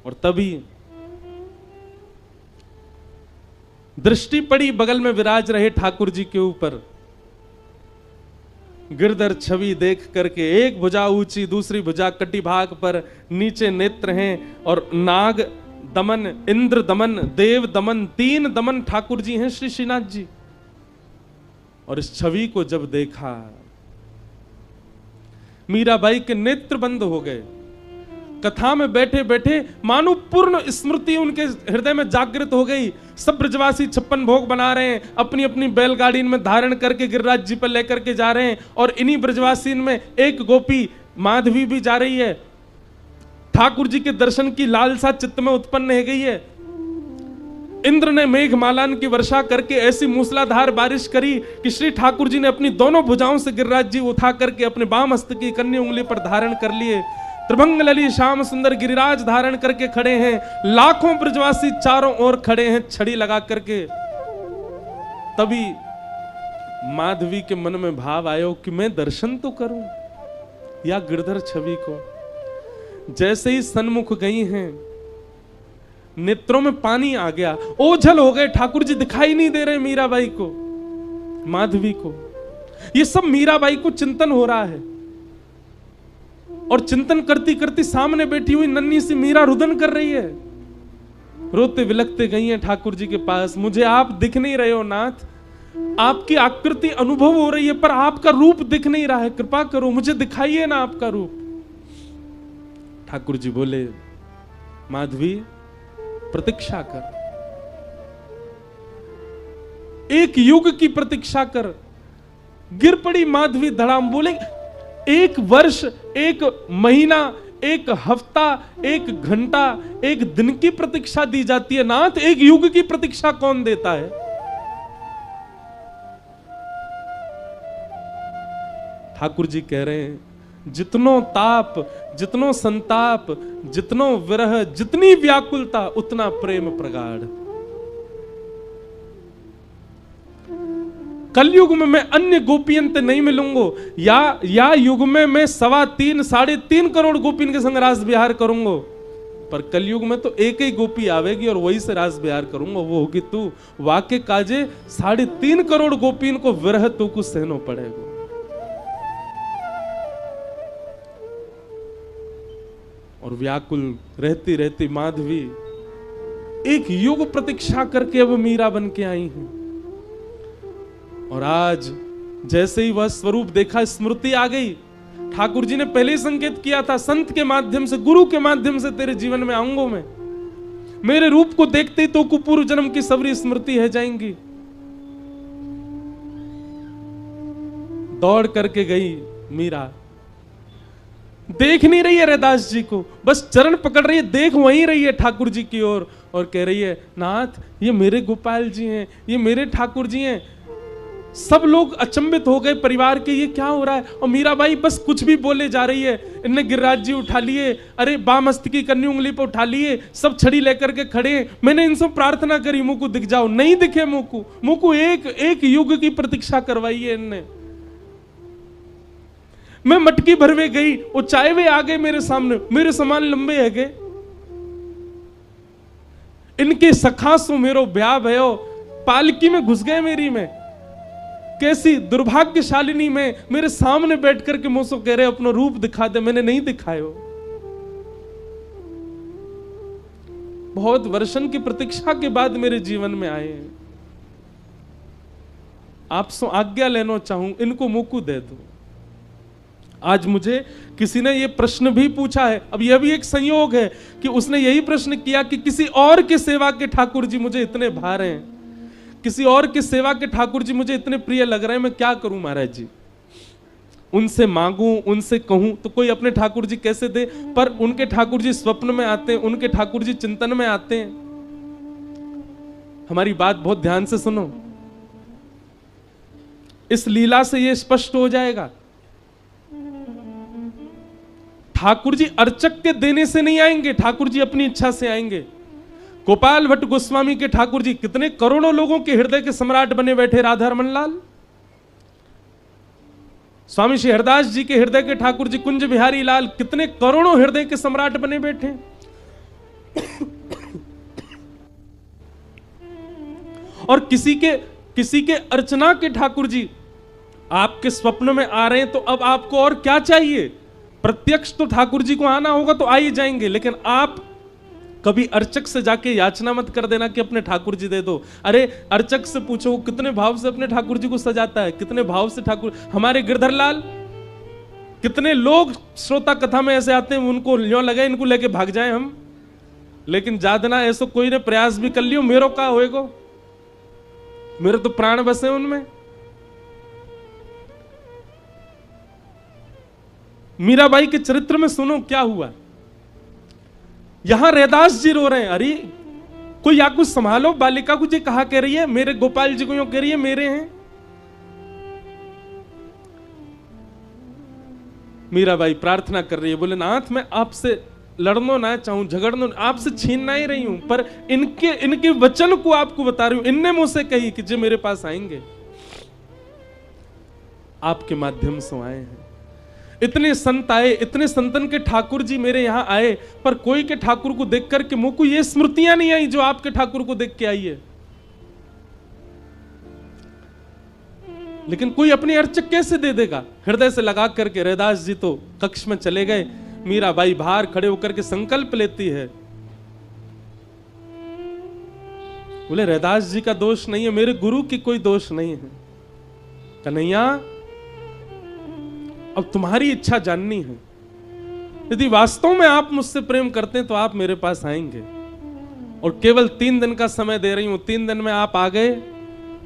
और तभी दृष्टि पड़ी बगल में विराज रहे ठाकुर जी के ऊपर। गिरधर छवि देख करके एक भुजा ऊंची, दूसरी भुजा कटिभाग पर, नीचे नेत्र हैं और नाग दमन, इंद्र दमन, देव दमन, 3 दमन ठाकुर जी हैं श्री श्रीनाथ जी। और इस छवि को जब देखा मीराबाई के नेत्र बंद हो गए। कथा में बैठे बैठे मानो पूर्ण स्मृति उनके हृदय में जागृत हो गई। सब ब्रजवासी 56 भोग बना रहे हैं, अपनी अपनी बैलगाड़ी में धारण करके गिरिराज जी पर लेकर के जा रहे हैं और इन्हीं ब्रजवासी में एक गोपी माधवी भी जा रही है। ठाकुर जी के दर्शन की लालसा चित्त में उत्पन्न हो गई है। इंद्र ने मेघमालान की वर्षा करके ऐसी मूसलाधार बारिश करी कि श्री ठाकुर जी ने अपनी दोनों भुजाओं से गिरिराज जी उठा करके अपने बाम हस्त की कन्या उंगली पर धारण कर लिए। त्रिभंग लली श्याम सुंदर गिरिराज धारण करके खड़े हैं। लाखों ब्रजवासी चारों ओर खड़े हैं छड़ी लगा करके। तभी माधवी के मन में भाव आयो कि मैं दर्शन तो करूं या गिरधर छवि को। जैसे ही सन्मुख गई हैं, नेत्रों में पानी आ गया, ओझल हो गए। ठाकुर जी दिखाई नहीं दे रहे मीराबाई को, माधवी को। ये सब मीराबाई को चिंतन हो रहा है और चिंतन करती करती सामने बैठी हुई नन्ही सी मीरा रुदन कर रही है। रोते विलखते गई हैं ठाकुर जी के पास। मुझे आप दिख नहीं रहे हो नाथ, आपकी आकृति अनुभव हो रही है पर आपका रूप दिख नहीं रहा है, कृपा करो मुझे दिखाइए ना आपका रूप। ठाकुर जी बोले, माधवी प्रतीक्षा कर, एक युग की प्रतीक्षा कर। गिर पड़ी माधवी धड़ाम। बोले, 1 वर्ष, 1 महीना, 1 हफ्ता, 1 घंटा, 1 दिन की प्रतीक्षा दी जाती है नाथ, 1 युग की प्रतीक्षा कौन देता है? ठाकुर जी कह रहे हैं, जितनो ताप, जितनो संताप, जितनो विरह, जितनी व्याकुलता, उतना प्रेम प्रगाढ़। कलयुग में मैं अन्य गोपियन से नहीं मिलूंगा, या युग में मैं 3.25 साढ़े 3 करोड़ गोपियन के संग रास विहार करूंगा। पर कलयुग में तो एक ही गोपी आवेगी और वही से रास विहार करूंगा, वो होगी तू। वाके काजे 3.5 करोड़ गोपियन को विरह तू को सहनो पड़ेगा। और व्याकुल रहती रहती माधवी 1 युग प्रतीक्षा करके अब मीरा बन के आई हैं। और आज जैसे ही वह स्वरूप देखा, स्मृति आ गई। ठाकुर जी ने पहले ही संकेत किया था, संत के माध्यम से, गुरु के माध्यम से तेरे जीवन में आऊंगा मैं। मेरे रूप को देखते ही तो को पूर्व जन्म की सबरी स्मृति है जाएंगी। दौड़ करके गई मीरा, देख नहीं रही है रैदास जी को, बस चरण पकड़ रही है, देख वहीं रही है ठाकुर जी की ओर और कह रही है, नाथ ये मेरे गोपाल जी हैं, ये मेरे ठाकुर जी हैं। सब लोग अचंभित हो गए परिवार के, ये क्या हो रहा है? और मीराबाई बस कुछ भी बोले जा रही है। इनने गिरिराज जी उठा लिए, अरे बाम हस्त की कन्या उंगली पर उठा लिए, सब छड़ी लेकर के खड़े। मैंने इनसे प्रार्थना करी, मुंह को दिख जाओ, नहीं दिखे मुंह को। एक युग की प्रतीक्षा करवाई है इनने। मैं मटकी भरवे गई, वो चाय वे आ गए मेरे सामने, मेरे समान लंबे है गए। इनके सखासु मेरो ब्याह भयो, पालकी में घुस गए मेरी में। कैसी दुर्भाग्यशालिनी में मेरे सामने बैठ करके मुझसे कह रहे अपना रूप दिखा दे, मैंने नहीं दिखायो। बहुत वर्षन की प्रतीक्षा के बाद मेरे जीवन में आए हैं। आपसे आज्ञा लेना चाहूं, इनको मुकु दे दो। आज मुझे किसी ने यह प्रश्न भी पूछा है, अब यह भी एक संयोग है कि उसने यही प्रश्न किया कि किसी और के सेवा के ठाकुर जी मुझे इतने भार हैं, किसी और की सेवा के ठाकुर जी मुझे इतने प्रिय लग रहे हैं, मैं क्या करूं महाराज जी? उनसे मांगूं, उनसे कहूं तो कोई अपने ठाकुर जी कैसे दे? पर उनके ठाकुर जी स्वप्न में आते हैं, उनके ठाकुर जी चिंतन में आते हैं। हमारी बात बहुत ध्यान से सुनो, इस लीला से यह स्पष्ट हो जाएगा। ठाकुर जी अर्चक के देने से नहीं आएंगे, ठाकुर जी अपनी इच्छा से आएंगे। गोपाल भट्ट गोस्वामी के ठाकुर जी कितने करोड़ों लोगों के हृदय के सम्राट बने बैठे, राधा रमन लाल। स्वामी श्री हरदास जी के हृदय के ठाकुर जी कुंज बिहारी लाल कितने करोड़ों हृदय के सम्राट बने बैठे। और किसी के अर्चना के ठाकुर जी आपके स्वप्न में आ रहे हैं, तो अब आपको और क्या चाहिए? प्रत्यक्ष तो ठाकुर जी को आना होगा तो आ ही जाएंगे, लेकिन आप कभी अर्चक से जाके याचना मत कर देना कि अपने ठाकुर जी दे दो। अरे अर्चक से पूछो वो कितने भाव से अपने ठाकुर जी को सजाता है, कितने भाव से ठाकुर। हमारे गिरधर लाल, कितने लोग श्रोता कथा में ऐसे आते हैं, उनको यूं लगे इनको लेके भाग जाए हम, लेकिन जादना ऐसा कोई ने प्रयास भी कर लियो, मेरो का होएगो, मेरे तो प्राण बसे उनमें। मीराबाई के चरित्र में सुनो क्या हुआ। यहां रैदास जी रो रहे हैं, अरे कोई या कुछ संभालो, बालिका को जी कहा कह रही है, मेरे गोपाल जी को यूं कह रही है मेरे हैं। मीराबाई प्रार्थना कर रही है, बोले नाथ मैं आपसे लड़ना ना चाहूं, झगड़ना आपसे छीनना ही रही हूं, पर इनके वचन को आपको बता रही हूं। इनने मुझसे कही कि जो मेरे पास आएंगे, आपके माध्यम से आए हैं। इतने संत आए, इतने संतन के ठाकुर जी मेरे यहां आए, पर कोई के ठाकुर को देख करके मुंह को ये स्मृतियां नहीं आई जो आपके ठाकुर को देख के आई है। लेकिन कोई अपनी अर्चक कैसे दे देगा? हृदय से लगा करके रैदास जी तो कक्ष में चले गए। मीराबाई बाहर खड़े होकर के संकल्प लेती है, बोले रैदास जी का दोष नहीं है, मेरे गुरु की कोई दोष नहीं है। कन्हैया अब तुम्हारी इच्छा जाननी है, यदि वास्तव में आप मुझसे प्रेम करते हैं तो आप मेरे पास आएंगे, और केवल 3 दिन का समय दे रही हूं, 3 दिन में आप आ गए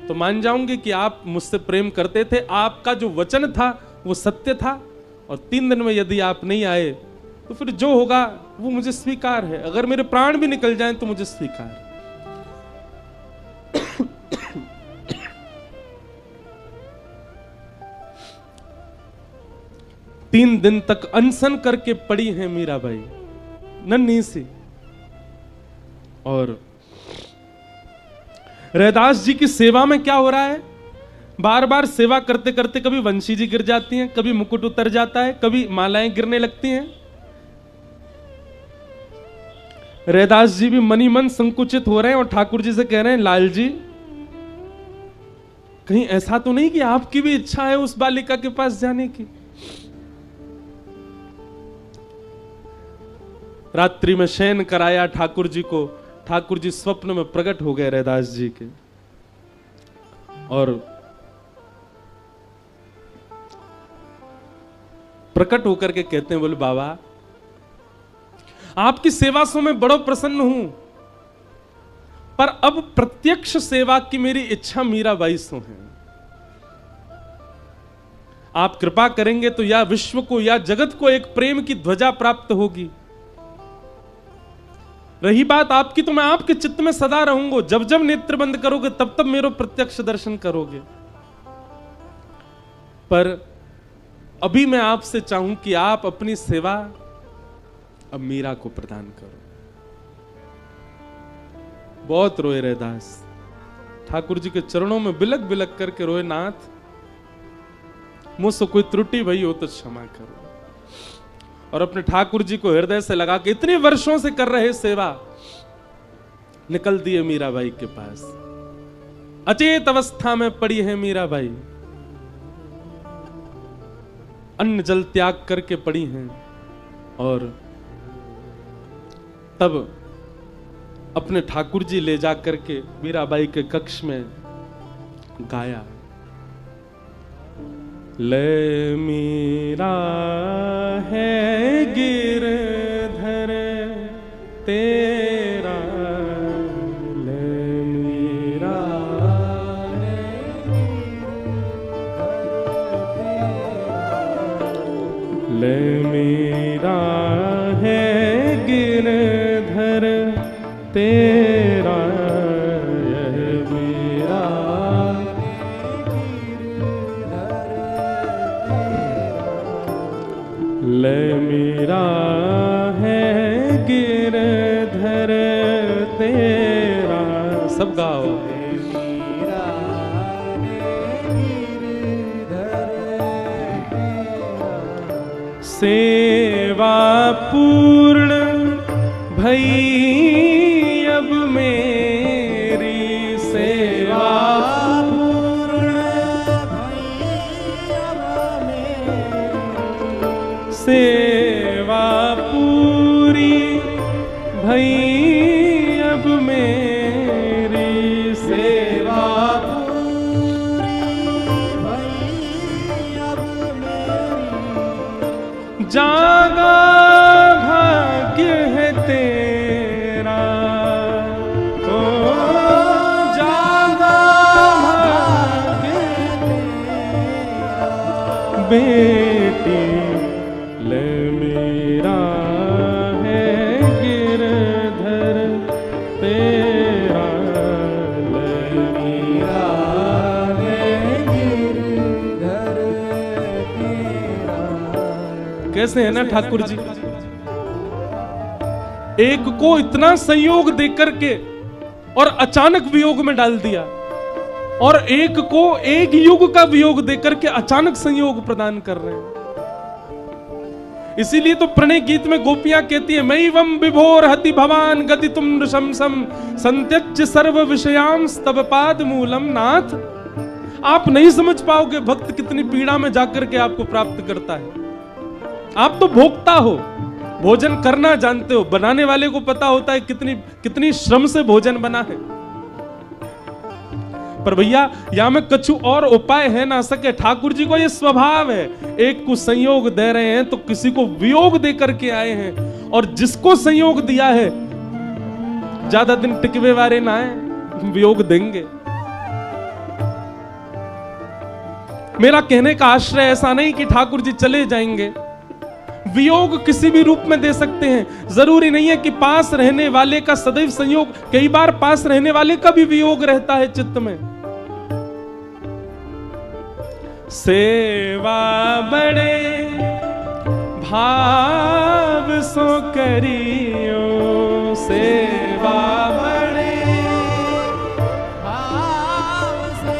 तो मान जाऊंगी कि आप मुझसे प्रेम करते थे, आपका जो वचन था वो सत्य था। और 3 दिन में यदि आप नहीं आए तो फिर जो होगा वो मुझे स्वीकार है, अगर मेरे प्राण भी निकल जाएं तो मुझे स्वीकार है। 3 दिन तक अनशन करके पड़ी है मीराबाई नन्ही सी। और रैदास जी की सेवा में क्या हो रहा है, बार बार सेवा करते करते कभी वंशी जी गिर जाती हैं, कभी मुकुट उतर जाता है, कभी मालाएं गिरने लगती हैं। रैदास जी भी मनी मन संकुचित हो रहे हैं और ठाकुर जी से कह रहे हैं, लाल जी कहीं ऐसा तो नहीं कि आपकी भी इच्छा है उस बालिका के पास जाने की? रात्रि में शयन कराया ठाकुर जी को, ठाकुर जी स्वप्न में प्रकट हो गए रैदास जी के, और प्रकट होकर के कहते हैं, बोले बाबा आपकी सेवा से मैं बड़ा प्रसन्न हूं, पर अब प्रत्यक्ष सेवा की मेरी इच्छा मीराबाई से है। आप कृपा करेंगे तो या विश्व को या जगत को एक प्रेम की ध्वजा प्राप्त होगी। रही बात आपकी, तो मैं आपके चित्त में सदा रहूंगा, जब जब नेत्र बंद करोगे तब तब मेरा प्रत्यक्ष दर्शन करोगे। पर अभी मैं आपसे चाहूं कि आप अपनी सेवा अब मीरा को प्रदान करो। बहुत रोए रैदास, ठाकुर जी के चरणों में बिलक बिलक करके रोए, नाथ मुझसे कोई त्रुटि भई हो तो क्षमा करो। और अपने ठाकुर जी को हृदय से लगा के इतने वर्षों से कर रहे सेवा, निकल दिए मीराबाई के पास। अचेत अवस्था में पड़ी है मीराबाई, अन्न जल त्याग करके पड़ी हैं। और तब अपने ठाकुर जी ले जा करके मीराबाई के कक्ष में गाया, ले मीरा है गिरधर तेरा, ले मीरा है, ले मीरा है गिरधर तेरा, यह मीरा ले मीरा है गिरधर तेरा। सब गाओ। सेवा पूर्ण भई अब मेरी, सेवा पूर्ण भई अब मेरी, सेवा पूरी भई अब मेरी, सेवा जागा भाग्य है तेरा, ओ जागा भाग्य तेरा, बेटी ले मेरा है गिरधर तेरा, ले मेरा है गिरधर तेरा। कैसे है ना ठाकुर जी, एक को इतना संयोग देकर के और अचानक वियोग में डाल दिया, और एक को एक युग का वियोग देकर के अचानक संयोग प्रदान कर रहे हैं। इसीलिए तो प्रणय गीत में गोपियां कहती है, मैवं विभोर हति भवान गति तुम नृशंसम संत्यज्य सर्व विषयां स्तव पाद मूलम। नाथ, आप नहीं समझ पाओगे भक्त कितनी पीड़ा में जाकर के आपको प्राप्त करता है। आप तो भोक्ता हो, भोजन करना जानते हो, बनाने वाले को पता होता है कितनी श्रम से भोजन बना है। पर भैया यहां में कछु और उपाय है ना सके। ठाकुर जी को ये स्वभाव है, एक को संयोग दे रहे हैं तो किसी को वियोग दे करके आए हैं, और जिसको संयोग दिया है ज्यादा दिन टिकवे वाले ना है, वियोग देंगे। मेरा कहने का आश्रय ऐसा नहीं कि ठाकुर जी चले जाएंगे, वियोग किसी भी रूप में दे सकते हैं। जरूरी नहीं है कि पास रहने वाले का सदैव संयोग, कई बार पास रहने वाले का भी वियोग रहता है चित्त में। सेवा बड़े भाव सो करियो, सेवा बड़े भाव से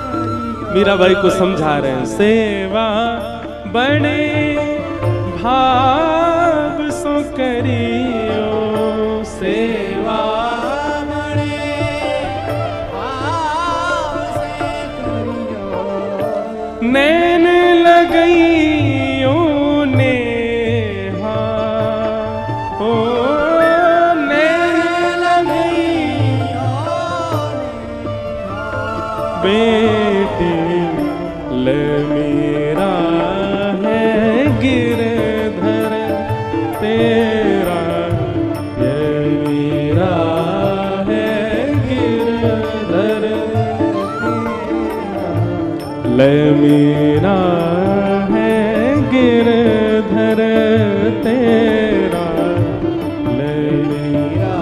करियो। मीराबाई को समझा रहे हैं, सेवा बड़े भाव सो करियो, सेवा बड़े भाव से करियो। नैन लगइयो नेहा, ओ नैन लगइयो बेटी ले मेरा है गिरधर तेरा, ये मेरा है गिरधर ले मेरा है गिरधर तेरा, ले मेरा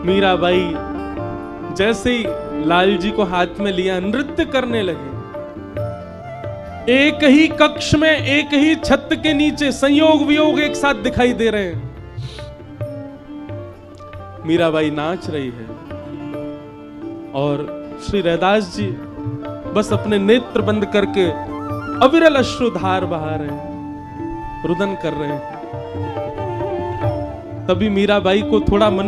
मीराबाई जैसे ही लाल जी को हाथ में लिया नृत्य करने लगे। एक ही कक्ष में, एक ही छत के नीचे संयोग वियोग एक साथ दिखाई दे रहे हैं। मीराबाई नाच रही है और श्री रैदास जी बस अपने नेत्र बंद करके अविरल अश्रुधार बहा रहे हैं, रुदन कर रहे हैं। तभी मीराबाई को थोड़ा मन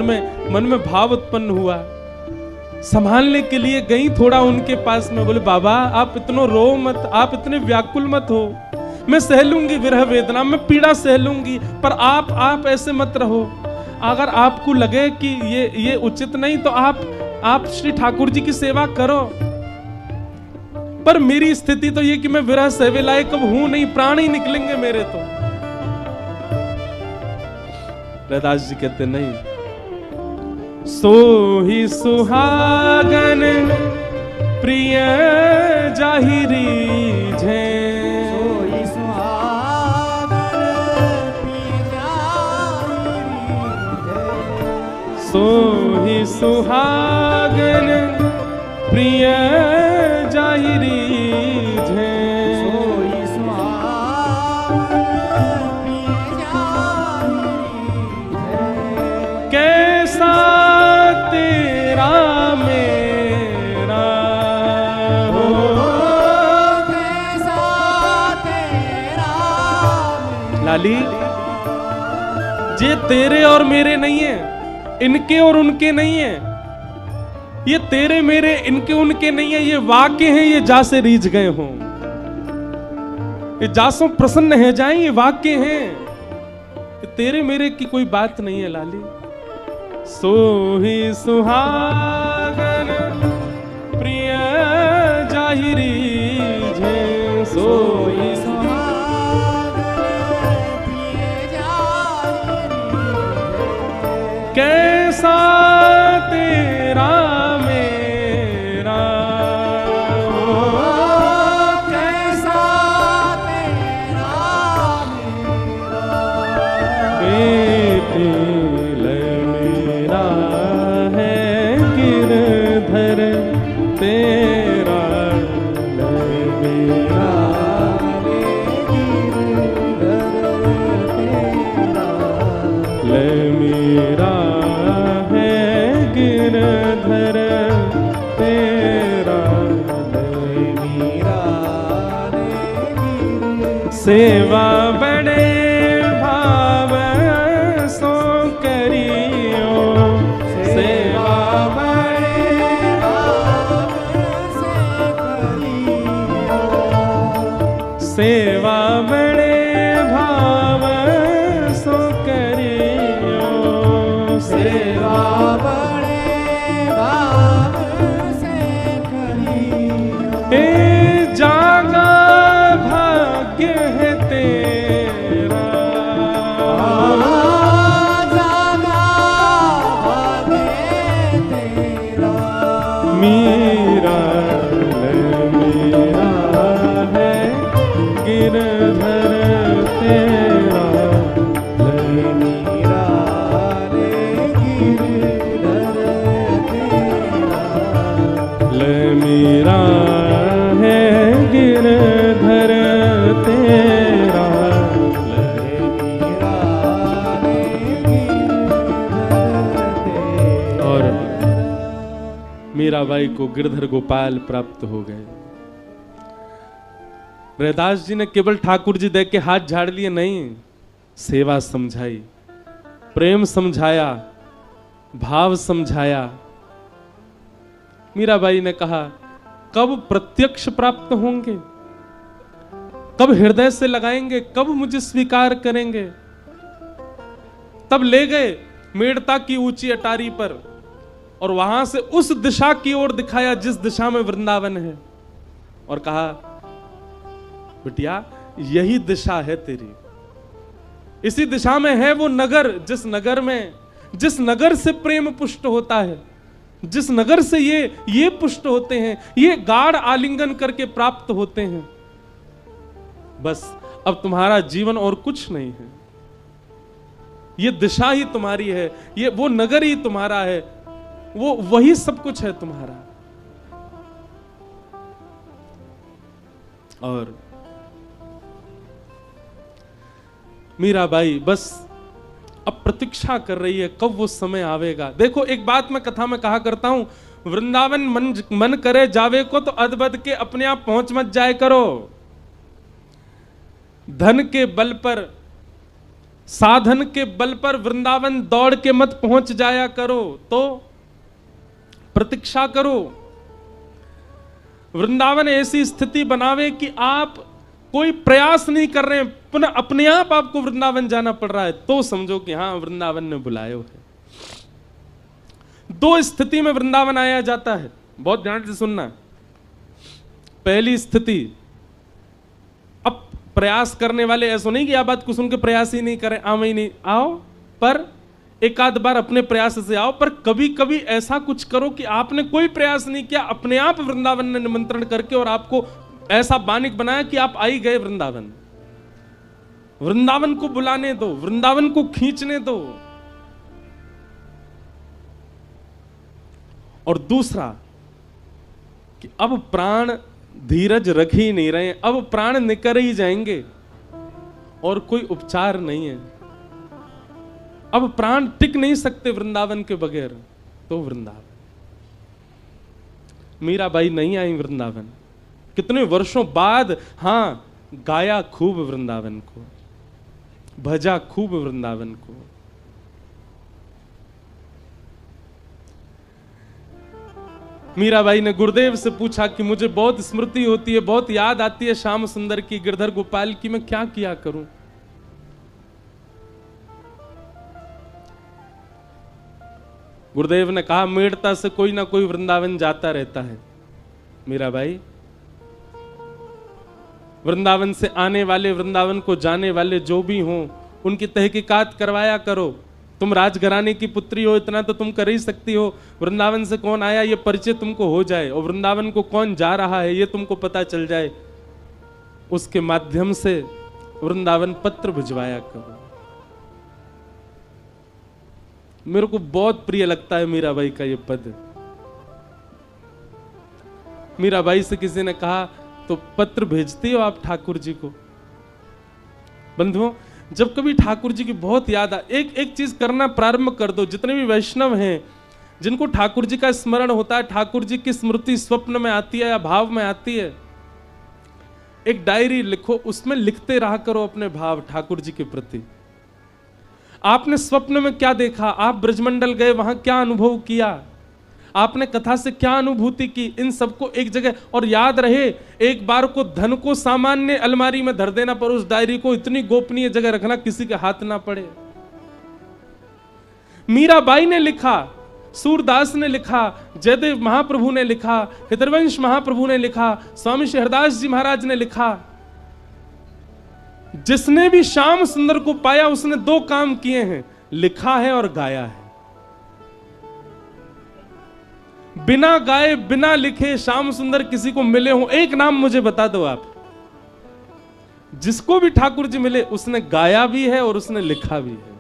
में भाव उत्पन्न हुआ, संभालने के लिए गई थोड़ा उनके पास में, बोले बाबा आप इतना रो मत, आप इतने व्याकुल मत हो, मैं सह लूंगी विरह वेदना, मैं पीड़ा सह लूंगी, पर आप ऐसे मत रहो। अगर आपको लगे कि ये उचित नहीं तो आप श्री ठाकुर जी की सेवा करो, पर मेरी स्थिति तो ये कि मैं विरह सेवे लायक अब हूं नहीं, प्राण ही निकलेंगे मेरे तो। रैदास जी कहते नहीं, सो ही सुहागन प्रिय जाहिरी झे, सो ही सुहागन प्रिय जाहिरी झे, कैसा तेरा मेरा हो, कैसा तेरा लाली, ये तेरे और मेरे नहीं है, इनके और उनके नहीं है, ये तेरे मेरे इनके उनके नहीं है, ये वाक्य हैं, ये जा से रीझ गए हों, ये जासों प्रसन्न है जाएं, ये वाक्य हैं, ये तेरे मेरे की कोई बात नहीं है लाली। सो ही सुहागन प्रिय जाहिरी झे, सो ही कैसा तेरा मेरा हो, कैसा तेरा मेरा, बेटे मेरा है गिरधर तेरा मेरा, मेरा गिरधर तेरा, सेवा बड़े भाव सो करियो, सेवा बड़े भाव से करियो, सेवा बड़े भाव सो करियो, सेवा जागा भाग्य है तेरा, जागा भाग्य तेरा, मेरा मेरा है गिरधर तेरा, मेरा गिरधर तेरा, मेरा गिरधर तेरा, और मीराबाई को गिरधर गोपाल प्राप्त हो गए। रैदास जी ने केवल ठाकुर जी देख के हाथ झाड़ लिए नहीं, सेवा समझाई, प्रेम समझाया, भाव समझाया। मीराबाई ने कहा कब प्रत्यक्ष प्राप्त होंगे, कब हृदय से लगाएंगे, कब मुझे स्वीकार करेंगे। तब ले गए मेड़ता की ऊंची अटारी पर और वहां से उस दिशा की ओर दिखाया जिस दिशा में वृंदावन है, और कहा बिटिया यही दिशा है तेरी, इसी दिशा में है वो नगर, जिस नगर से प्रेम पुष्ट होता है, जिस नगर से ये पुष्ट होते हैं, ये गाढ़ आलिंगन करके प्राप्त होते हैं। बस अब तुम्हारा जीवन और कुछ नहीं है, ये दिशा ही तुम्हारी है, ये वो नगर ही तुम्हारा है, वो वही सब कुछ है तुम्हारा। और मीराबाई बस अब प्रतीक्षा कर रही है कब वो समय आवेगा। देखो एक बात मैं कथा में कहा करता हूं, वृंदावन मन करे जावे को तो अदबद के अपने आप पहुंच मत जाए करो। धन के बल पर, साधन के बल पर वृंदावन दौड़ के मत पहुंच जाया करो, तो प्रतीक्षा करो। वृंदावन ऐसी स्थिति बनावे कि आप कोई प्रयास नहीं कर रहे हैं, पुनः अपने आप आपको वृंदावन जाना पड़ रहा है, तो समझो कि हाँ वृंदावन ने बुलायो है। दो स्थिति में वृंदावन आया जाता है, बहुत ध्यान से सुनना। पहली स्थिति, अब प्रयास करने वाले, ऐसा नहीं कि आप बात को सुन के प्रयास ही नहीं करें, आओ ही नहीं, आओ पर एक आध बार अपने प्रयास से आओ, पर कभी कभी ऐसा कुछ करो कि आपने कोई प्रयास नहीं किया, अपने आप वृंदावन ने निमंत्रण करके और आपको ऐसा बानिक बनाया कि आप आई गए वृंदावन। वृंदावन को बुलाने दो, वृंदावन को खींचने दो। और दूसरा कि अब प्राण धीरज रख ही नहीं रहे, अब प्राण निकल ही जाएंगे और कोई उपचार नहीं है, अब प्राण टिक नहीं सकते वृंदावन के बगैर। तो वृंदावन, मीराबाई नहीं आई वृंदावन, कितने वर्षों बाद, हां गाया खूब वृंदावन को, भजा खूब वृंदावन को। मीराबाई ने गुरुदेव से पूछा कि मुझे बहुत स्मृति होती है, बहुत याद आती है श्याम सुंदर की, गिरधर गोपाल की, मैं क्या किया करूं। गुरुदेव ने कहा मेड़ता से कोई ना कोई वृंदावन जाता रहता है। मीराबाई, वृंदावन से आने वाले, वृंदावन को जाने वाले जो भी हों, उनकी तहकीकात करवाया करो। तुम राजघराने की पुत्री हो, इतना तो तुम कर ही सकती हो, वृंदावन से कौन आया ये परिचय तुमको हो जाए, और वृंदावन को कौन जा रहा है ये तुमको पता चल जाए, उसके माध्यम से वृंदावन पत्र भिजवाया करो। मेरे को बहुत प्रिय लगता है मीराबाई का ये पद। मीराबाई से किसी ने कहा तो पत्र भेजती हो आप ठाकुर जी को? बंधुओं, जब कभी ठाकुर जी की बहुत याद आ, एक चीज करना प्रारंभ कर दो। जितने भी वैष्णव हैं जिनको ठाकुर जी का स्मरण होता है, ठाकुर जी की स्मृति स्वप्न में आती है या भाव में आती है, एक डायरी लिखो, उसमें लिखते रहा करो अपने भाव ठाकुर जी के प्रति। आपने स्वप्न में क्या देखा, आप ब्रजमंडल गए, वहां क्या अनुभव किया, आपने कथा से क्या अनुभूति की, इन सबको एक जगह, और याद रहे एक बार को धन को सामान्य अलमारी में धर देना, पर उस डायरी को इतनी गोपनीय जगह रखना किसी के हाथ ना पड़े। मीराबाई ने लिखा, सूरदास ने लिखा, जयदेव महाप्रभु ने लिखा, हितरवंश महाप्रभु ने लिखा, स्वामी श्री हरदास जी महाराज ने लिखा। जिसने भी श्याम सुंदर को पाया उसने दो काम किए हैं, लिखा है और गाया है। बिना गाए बिना लिखे श्याम सुंदर किसी को मिले हो, एक नाम मुझे बता दो आप, जिसको भी ठाकुर जी मिले उसने गाया भी है और उसने लिखा भी है।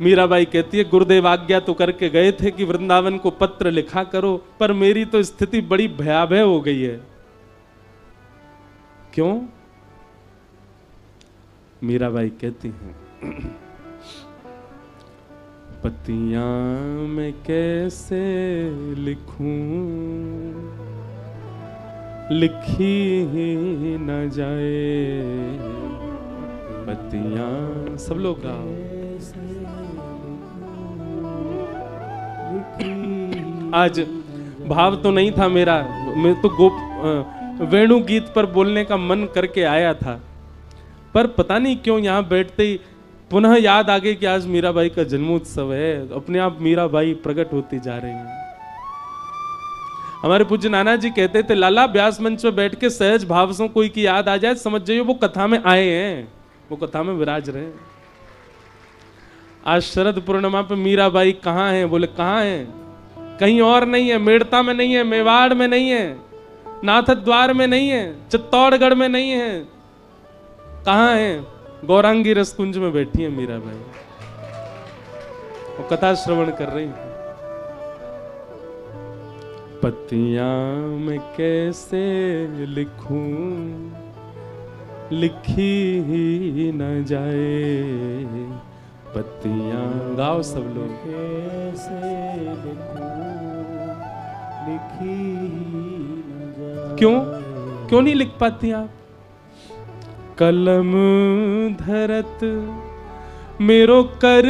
मीराबाई कहती है गुरुदेव आज्ञा तो करके गए थे कि वृंदावन को पत्र लिखा करो, पर मेरी तो स्थिति बड़ी भयावह हो गई है। क्यों? मीराबाई कहती हैं पतियां मैं कैसे लिखूं, लिखी ही न जाए पतियां। सब लोग गाओ। आज भाव तो नहीं था मेरा, मैं तो वेणु गीत पर बोलने का मन करके आया था, पर पता नहीं क्यों यहाँ बैठते ही पुनः याद आ गई कि आज मीराबाई का जन्मोत्सव है। अपने आप मीराबाई प्रकट होती जा रही हैं। हमारे पूज्य नाना जी कहते थे, लाला व्यास मंच में बैठ के सहज भाव से कोई की याद आ जाए, समझ जाइए वो कथा में आए हैं, वो कथा में विराज रहे हैं। आज शरद पूर्णिमा पे मीराबाई कहाँ हैं? बोले कहाँ हैं? कहीं और नहीं है, मेड़ता में नहीं है, मेवाड़ में नहीं है, नाथद्वार में नहीं है, चित्तौड़गढ़ में नहीं है, कहाँ है? गौरांगी रसकुंज में बैठी है मीराबाई और कथा श्रवण कर रही है। पतियां मैं कैसे लिखूं, लिखी ही न जाए पतियां। गाओ सब लोग। कैसे लिखूं, लिखी न जाए। क्यों नहीं लिख पाती आप? कलम धरत मेरो कर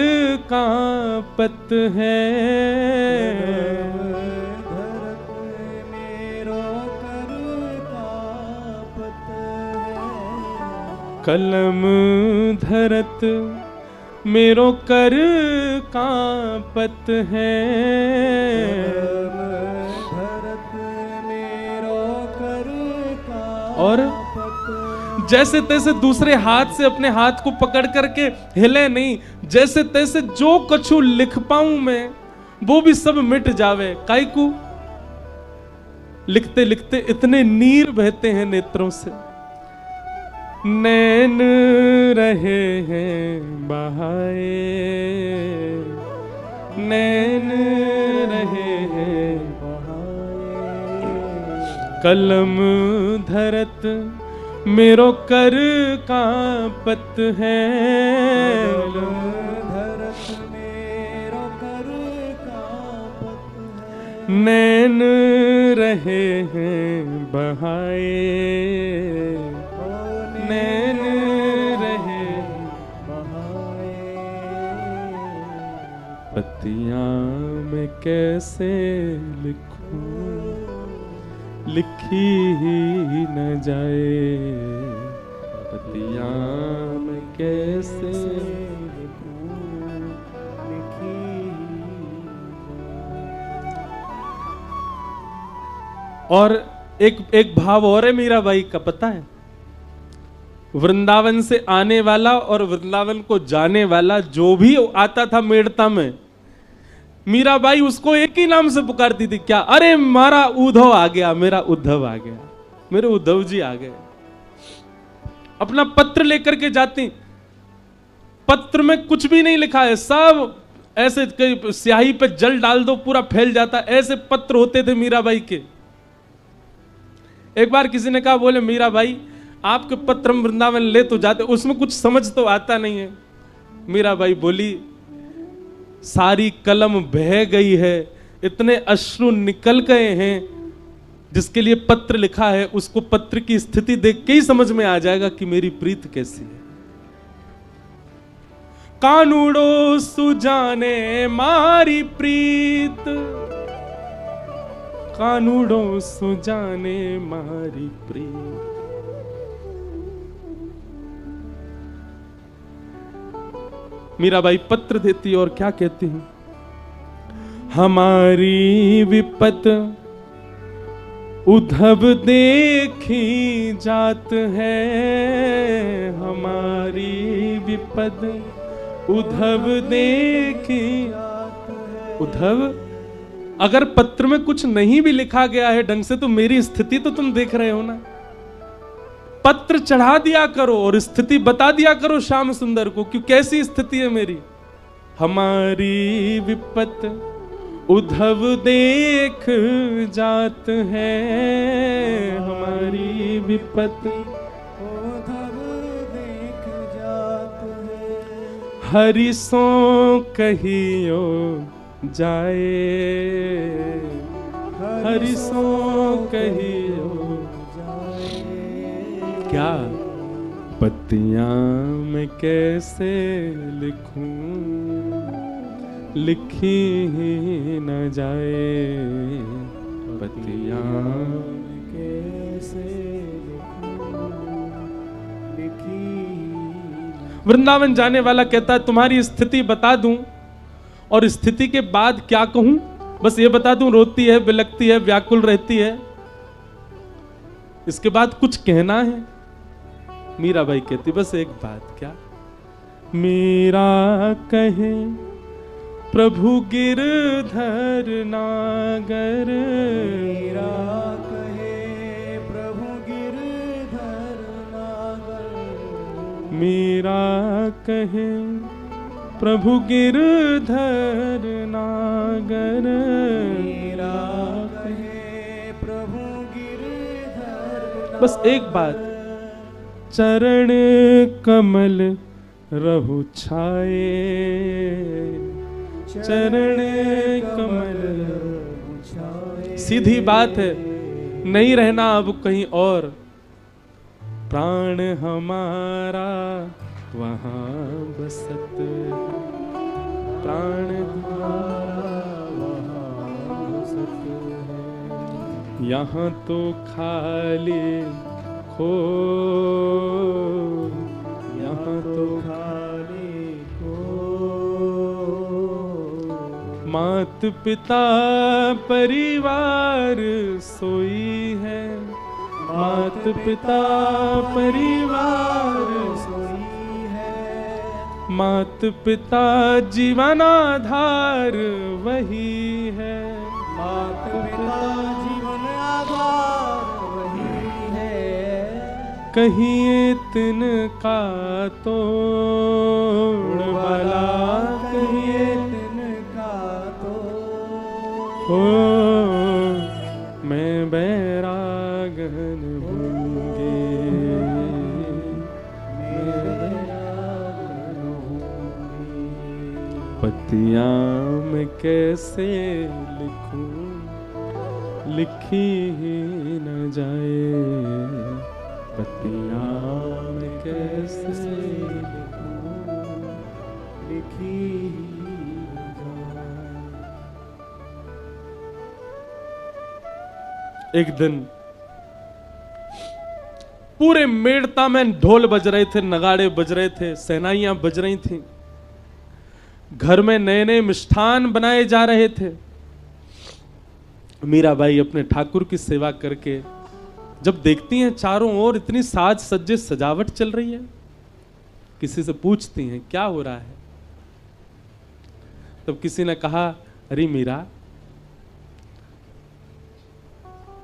कांपत है, कलम धरत मेरो कर कांपत है, और जैसे तैसे दूसरे हाथ से अपने हाथ को पकड़ करके हिले नहीं, जैसे तैसे जो कछु लिख पाऊं मैं वो भी सब मिट जावे। काइकू लिखते लिखते इतने नीर बहते हैं नेत्रों से, नैन रहे हैं बहाए, नैन रहे हैं बहाए, कलम धरत मेरो कर कांपत है, धरत मेरो कर कांपत है, नैन रहे हैं बहाए, नैन रहे बहाए, पत्तियां मैं कैसे लिखूं, लिखी ही न जाए, पत्तियां मैं कैसे लिखूं, लिखी ही न जाए। और एक भाव और है मीराबाई का, पता है? वृंदावन से आने वाला और वृंदावन को जाने वाला जो भी आता था मेड़ता में, मीराबाई उसको एक ही नाम से पुकारती थी, क्या? अरे मारा उद्धव आ गया, मेरा उद्धव आ गया, मेरे उद्धव जी आ गए। अपना पत्र लेकर के जाती, पत्र में कुछ भी नहीं लिखा है, सब ऐसे स्याही पे जल डाल दो पूरा फैल जाता, ऐसे पत्र होते थे मीराबाई के। एक बार किसी ने कहा, बोले मीराबाई आपके पत्र हम वृंदावन ले तो जाते, उसमें कुछ समझ तो आता नहीं है। मीराबाई बोली, सारी कलम बह गई है, इतने अश्रु निकल गए हैं, जिसके लिए पत्र लिखा है उसको पत्र की स्थिति देख के ही समझ में आ जाएगा कि मेरी प्रीत कैसी है। कानूड़ो सुजाने मारी प्रीत, कानूड़ो सुजाने मारी प्रीत। मीराबाई पत्र देती और क्या कहती है? हमारी विपत उद्धव देखी जात है, हमारी विपद उद्धव देखी जात है। उद्धव, अगर पत्र में कुछ नहीं भी लिखा गया है ढंग से तो मेरी स्थिति तो तुम देख रहे हो ना। पत्र चढ़ा दिया करो और स्थिति बता दिया करो श्याम सुंदर को कि कैसी स्थिति है मेरी। हमारी विपत उद्धव देख जात है, हमारी विपत उद्धव देख जात है। हरि सो कहियो जाए, हरि सो कहियो जाए। क्या पत्तियां मैं कैसे लिखूं, लिखी ही न जाए, पत्तियां कैसे लिखूं, लिखी। वृंदावन जाने वाला कहता है तुम्हारी स्थिति बता दूं और स्थिति के बाद क्या कहूं, बस ये बता दूं रोती है, बिलखती है, व्याकुल रहती है, इसके बाद कुछ कहना है? मीराबाई कहती बस एक बात, क्या? मीरा कहे प्रभु गिरधर नागर, मीरा कहे प्रभु गिरधर नागर, मीरा कहे प्रभु गिरधर नागर, मीरा कहे प्रभु गिरधर। बस एक बात, चरण कमल रहु छाए, चरण कमल रहु छाए। सीधी बात है, नहीं रहना अब कहीं और, प्राण हमारा वहां बसत, प्राण हमारा वहां बसत है। यहाँ तो खाली खो यहाँ तो खाने को। मात पिता परिवार सोई है, मात पिता परिवार सोई है, मात पिता जीवन आधार वही है, मात पिता जीवन आधार वही है। कहिए तिनका तोड़ भला, कहिए तिनका तो हो मैं बैरागन होंगे, मैं बैरागन होंगी। पतियाँ मैं कैसे लिखूं, लिखी ही न जाए, पतियाँ मैं कैसे लिखूं, लिखी न जाए। एक दिन पूरे मेड़ता में ढोल बज रहे थे, नगाड़े बज रहे थे, सहनाइयां बज रही थीं, घर में नए नए मिष्ठान बनाए जा रहे थे। मीराबाई अपने ठाकुर की सेवा करके जब देखती हैं चारों ओर इतनी साज सज्जे सजावट चल रही है, किसी से पूछती हैं क्या हो रहा है। तब किसी ने कहा, अरे मीरा,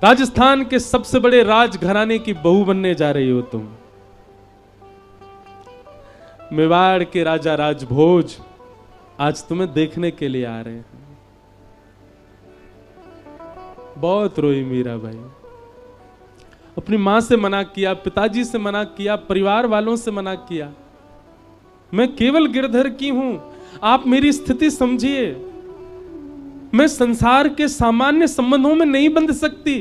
राजस्थान के सबसे बड़े राजघराने की बहू बनने जा रही हो तुम। मेवाड़ के राजा राजभोज आज तुम्हें देखने के लिए आ रहे हैं। बहुत रोई मीराबाई, अपनी मां से मना किया, पिताजी से मना किया, परिवार वालों से मना किया। मैं केवल गिरधर की हूं, आप मेरी स्थिति समझिए। मैं संसार के सामान्य संबंधों में नहीं बंध सकती।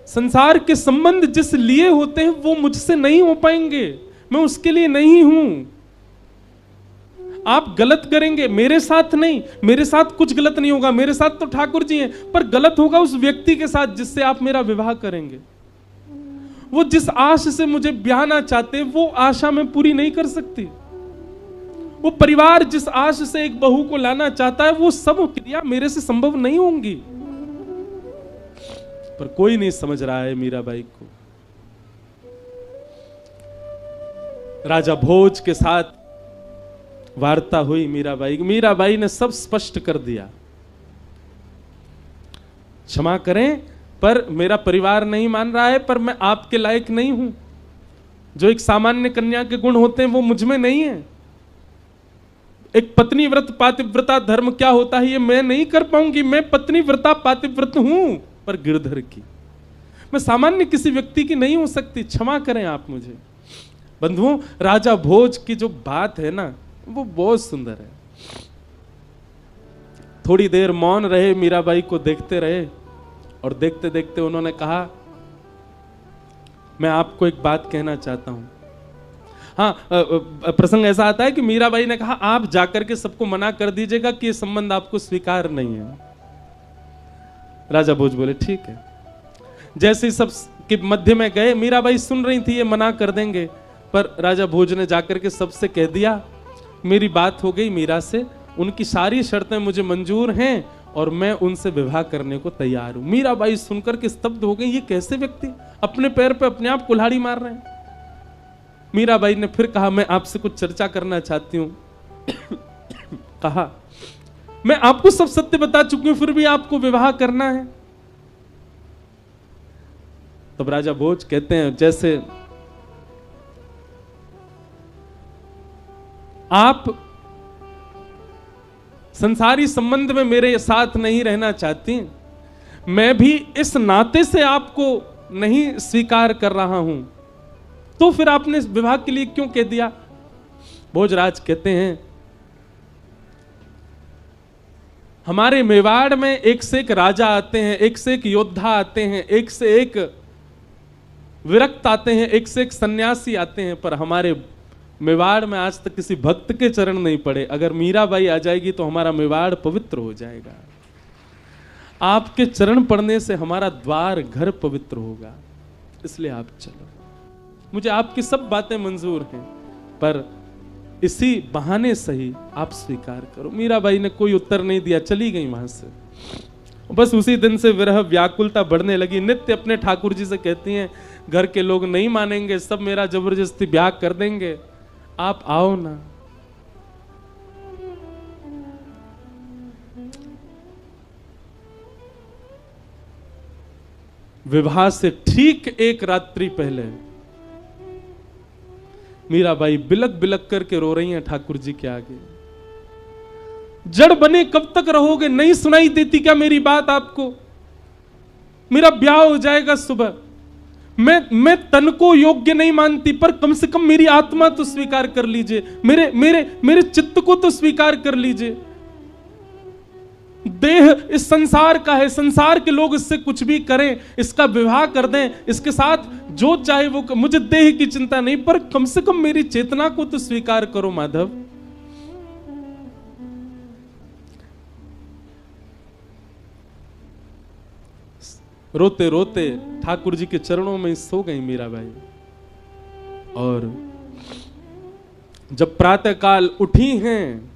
संसार के संबंध जिस लिए होते हैं वो मुझसे नहीं हो पाएंगे, मैं उसके लिए नहीं हूं। आप गलत करेंगे, मेरे साथ नहीं, मेरे साथ कुछ गलत नहीं होगा, मेरे साथ तो ठाकुर जी हैं, पर गलत होगा उस व्यक्ति के साथ जिससे आप मेरा विवाह करेंगे। वो जिस आश से मुझे ब्याहना चाहते हैं वो आशा मैं पूरी नहीं कर सकती। वो परिवार जिस आश से एक बहू को लाना चाहता है वो सब क्रिया मेरे से संभव नहीं होंगी। पर कोई नहीं समझ रहा है मीराबाई को। राजा भोज के साथ वार्ता हुई मीराबाई। मीराबाई ने सब स्पष्ट कर दिया, क्षमा करें पर मेरा परिवार नहीं मान रहा है, पर मैं आपके लायक नहीं हूं। जो एक सामान्य कन्या के गुण होते हैं वो मुझ में नहीं है। एक पत्नी व्रत पातिव्रता धर्म क्या होता है ये मैं नहीं कर पाऊंगी। मैं पत्नी व्रता पातिव्रत हूं, पर गिरधर की, मैं सामान्य किसी व्यक्ति की नहीं हो सकती। क्षमा करें आप मुझे। बंधुओं, राजा भोज की जो बात है ना वो बहुत सुंदर है। थोड़ी देर मौन रहे, मीराबाई को देखते रहे और देखते देखते उन्होंने कहा, मैं आपको एक बात कहना चाहता हूं। हाँ, प्रसंग ऐसा आता है कि मीराबाई ने कहा, आप जाकर के सबको मना कर दीजिएगा कि ये संबंध आपको स्वीकार नहीं है। राजा भोज बोले ठीक है। जैसे ही सब के मध्य में गए, मीराबाई सुन रही थी ये मना कर देंगे, पर राजा भोज ने जाकर के सबसे कह दिया, मेरी बात हो गई मीरा से, उनकी सारी शर्तें मुझे मंजूर हैं और मैं उनसे विवाह करने को तैयार हूं। मीराबाई सुनकर के स्तब्ध हो गई, ये कैसे व्यक्ति अपने पैर पे अपने आप कुल्हाड़ी मार रहे हैं। मीराबाई ने फिर कहा, मैं आपसे कुछ चर्चा करना चाहती हूं। कहा, मैं आपको सब सत्य बता चुकी हूं, फिर भी आपको विवाह करना है। तब राजा भोज कहते हैं, जैसे आप संसारी संबंध में मेरे साथ नहीं रहना चाहती, मैं भी इस नाते से आपको नहीं स्वीकार कर रहा हूं, तो फिर आपने विवाह के लिए क्यों कह दिया। भोजराज कहते हैं, हमारे मेवाड़ में एक से एक राजा आते हैं, एक से एक योद्धा आते हैं, एक से एक विरक्त आते हैं, एक से एक सन्यासी आते हैं, पर हमारे मेवाड़ में आज तक किसी भक्त के चरण नहीं पड़े। अगर मीराबाई आ जाएगी तो हमारा मेवाड़ पवित्र हो जाएगा। आपके चरण पड़ने से हमारा द्वार घर पवित्र होगा, इसलिए आप चलो। मुझे आपकी सब बातें मंजूर हैं, पर इसी बहाने सही आप स्वीकार करो। मीराबाई ने कोई उत्तर नहीं दिया, चली गई वहां से। बस उसी दिन से विरह व्याकुलता बढ़ने लगी। नित्य अपने ठाकुर जी से कहती हैं, घर के लोग नहीं मानेंगे, सब मेरा जबरदस्ती ब्याह कर देंगे, आप आओ ना। विवाह से ठीक एक रात्रि पहले मीराबाई बिलक बिलक करके रो रही हैं ठाकुर जी के आगे। जड़ बने कब तक रहोगे? नहीं सुनाई देती क्या मेरी बात आपको? मेरा ब्याह हो जाएगा सुबह। मैं तन को योग्य नहीं मानती, पर कम से कम मेरी आत्मा तो स्वीकार कर लीजिए, मेरे मेरे मेरे चित्त को तो स्वीकार कर लीजिए। देह इस संसार का है, संसार के लोग इससे कुछ भी करें, इसका विवाह कर दें, इसके साथ जो चाहे वो, मुझे देह की चिंता नहीं, पर कम से कम मेरी चेतना को तो स्वीकार करो माधव। रोते रोते ठाकुर जी के चरणों में सो गई मीराबाई। और जब प्रातः काल उठी हैं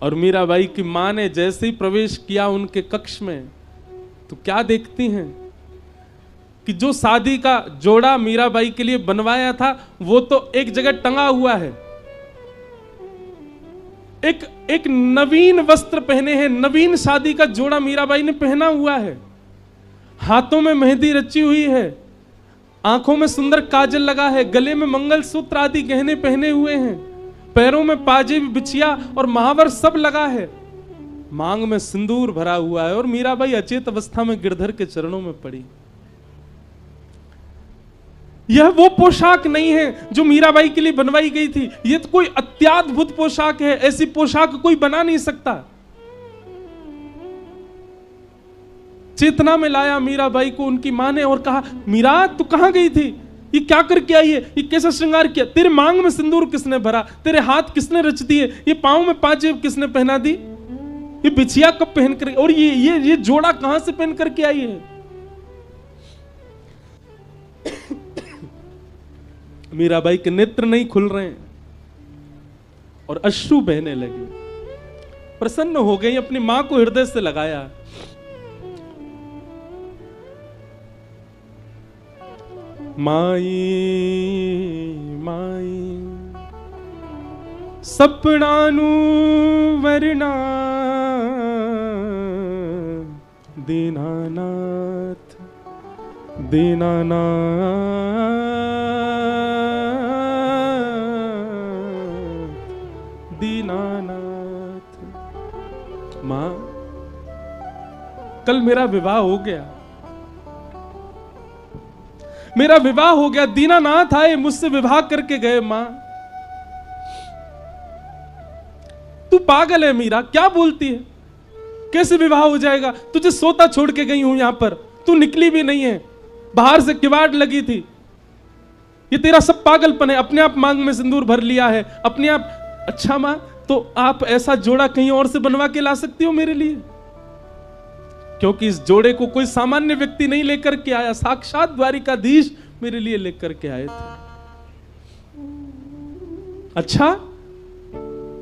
और मीराबाई की मां ने जैसे ही प्रवेश किया उनके कक्ष में, तो क्या देखती हैं कि जो शादी का जोड़ा मीराबाई के लिए बनवाया था वो तो एक जगह टंगा हुआ है। एक नवीन वस्त्र पहने हैं, नवीन शादी का जोड़ा मीराबाई ने पहना हुआ है, हाथों में मेहंदी रची हुई है, आंखों में सुंदर काजल लगा है, गले में मंगलसूत्र आदि गहने पहने हुए हैं, पैरों में पाजेब, बिछिया और महावर सब लगा है, मांग में सिंदूर भरा हुआ है, और मीराबाई अचेत अवस्था में गिरधर के चरणों में पड़ी। यह वो पोशाक नहीं है जो मीराबाई के लिए बनवाई गई थी, यह तो कोई अत्याद्भुत पोशाक है, ऐसी पोशाक कोई बना नहीं सकता। चेतना में लाया मीराबाई को उनकी मां ने और कहा, मीरा तू कहां गई थी? ये क्या करके आई है? ये कैसा श्रृंगार किया? तेरे मांग में सिंदूर किसने भरा? तेरे हाथ किसने रच दिए? ये पांव में पाजेब किसने पहना दी? ये बिछिया कब पहन कर, और ये जोड़ा कहां से पहन करके आई है? मीराबाई के नेत्र नहीं खुल रहे हैं और अश्रु बहने लगे। प्रसन्न हो गई, अपनी मां को हृदय से लगाया। माई माई सपनानु वरना दीनानाथ दीनानाथ। मां, कल मेरा विवाह हो गया, मेरा विवाह हो गया, दीनानाथ आए मुझसे विवाह करके गए। मां, तू पागल है मीरा, क्या बोलती है? कैसे विवाह हो जाएगा? तुझे सोता छोड़ के गई हूं यहां पर, तू निकली भी नहीं है, बाहर से किवाड़ लगी थी। ये तेरा सब पागलपन है, अपने आप मांग में सिंदूर भर लिया है, अपने आप। अच्छा मां, तो आप ऐसा जोड़ा कहीं और से बनवा के ला सकती हो मेरे लिए? क्योंकि इस जोड़े को कोई सामान्य व्यक्ति नहीं लेकर के आया, साक्षात द्वारिकाधीश मेरे लिए लेकर के आए थे। अच्छा,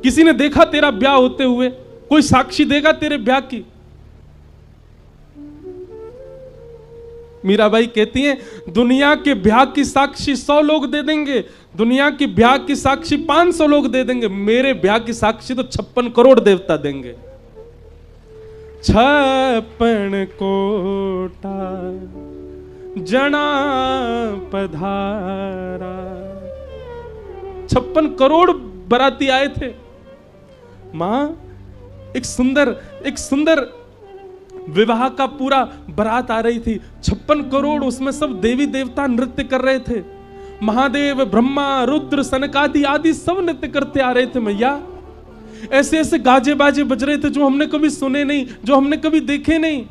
किसी ने देखा तेरा ब्याह होते हुए? कोई साक्षी देगा तेरे ब्याह की? मीराबाई कहती हैं, दुनिया के ब्याह की साक्षी 100 लोग दे देंगे, दुनिया की ब्याह की साक्षी 500 लोग दे देंगे, मेरे ब्याह की साक्षी तो 56 करोड़ देवता देंगे। 56 कोटा जना पधारा, 56 करोड़ बराती आए थे। मां, एक सुंदर विवाह का पूरा बारात आ रही थी, 56 करोड़, उसमें सब देवी देवता नृत्य कर रहे थे। महादेव, ब्रह्मा, रुद्र, सनकादि आदि सब नृत्य करते आ रहे थे मैया। ऐसे ऐसे गाजे बाजे बज रहे थे जो हमने कभी सुने नहीं, जो हमने कभी देखे नहीं।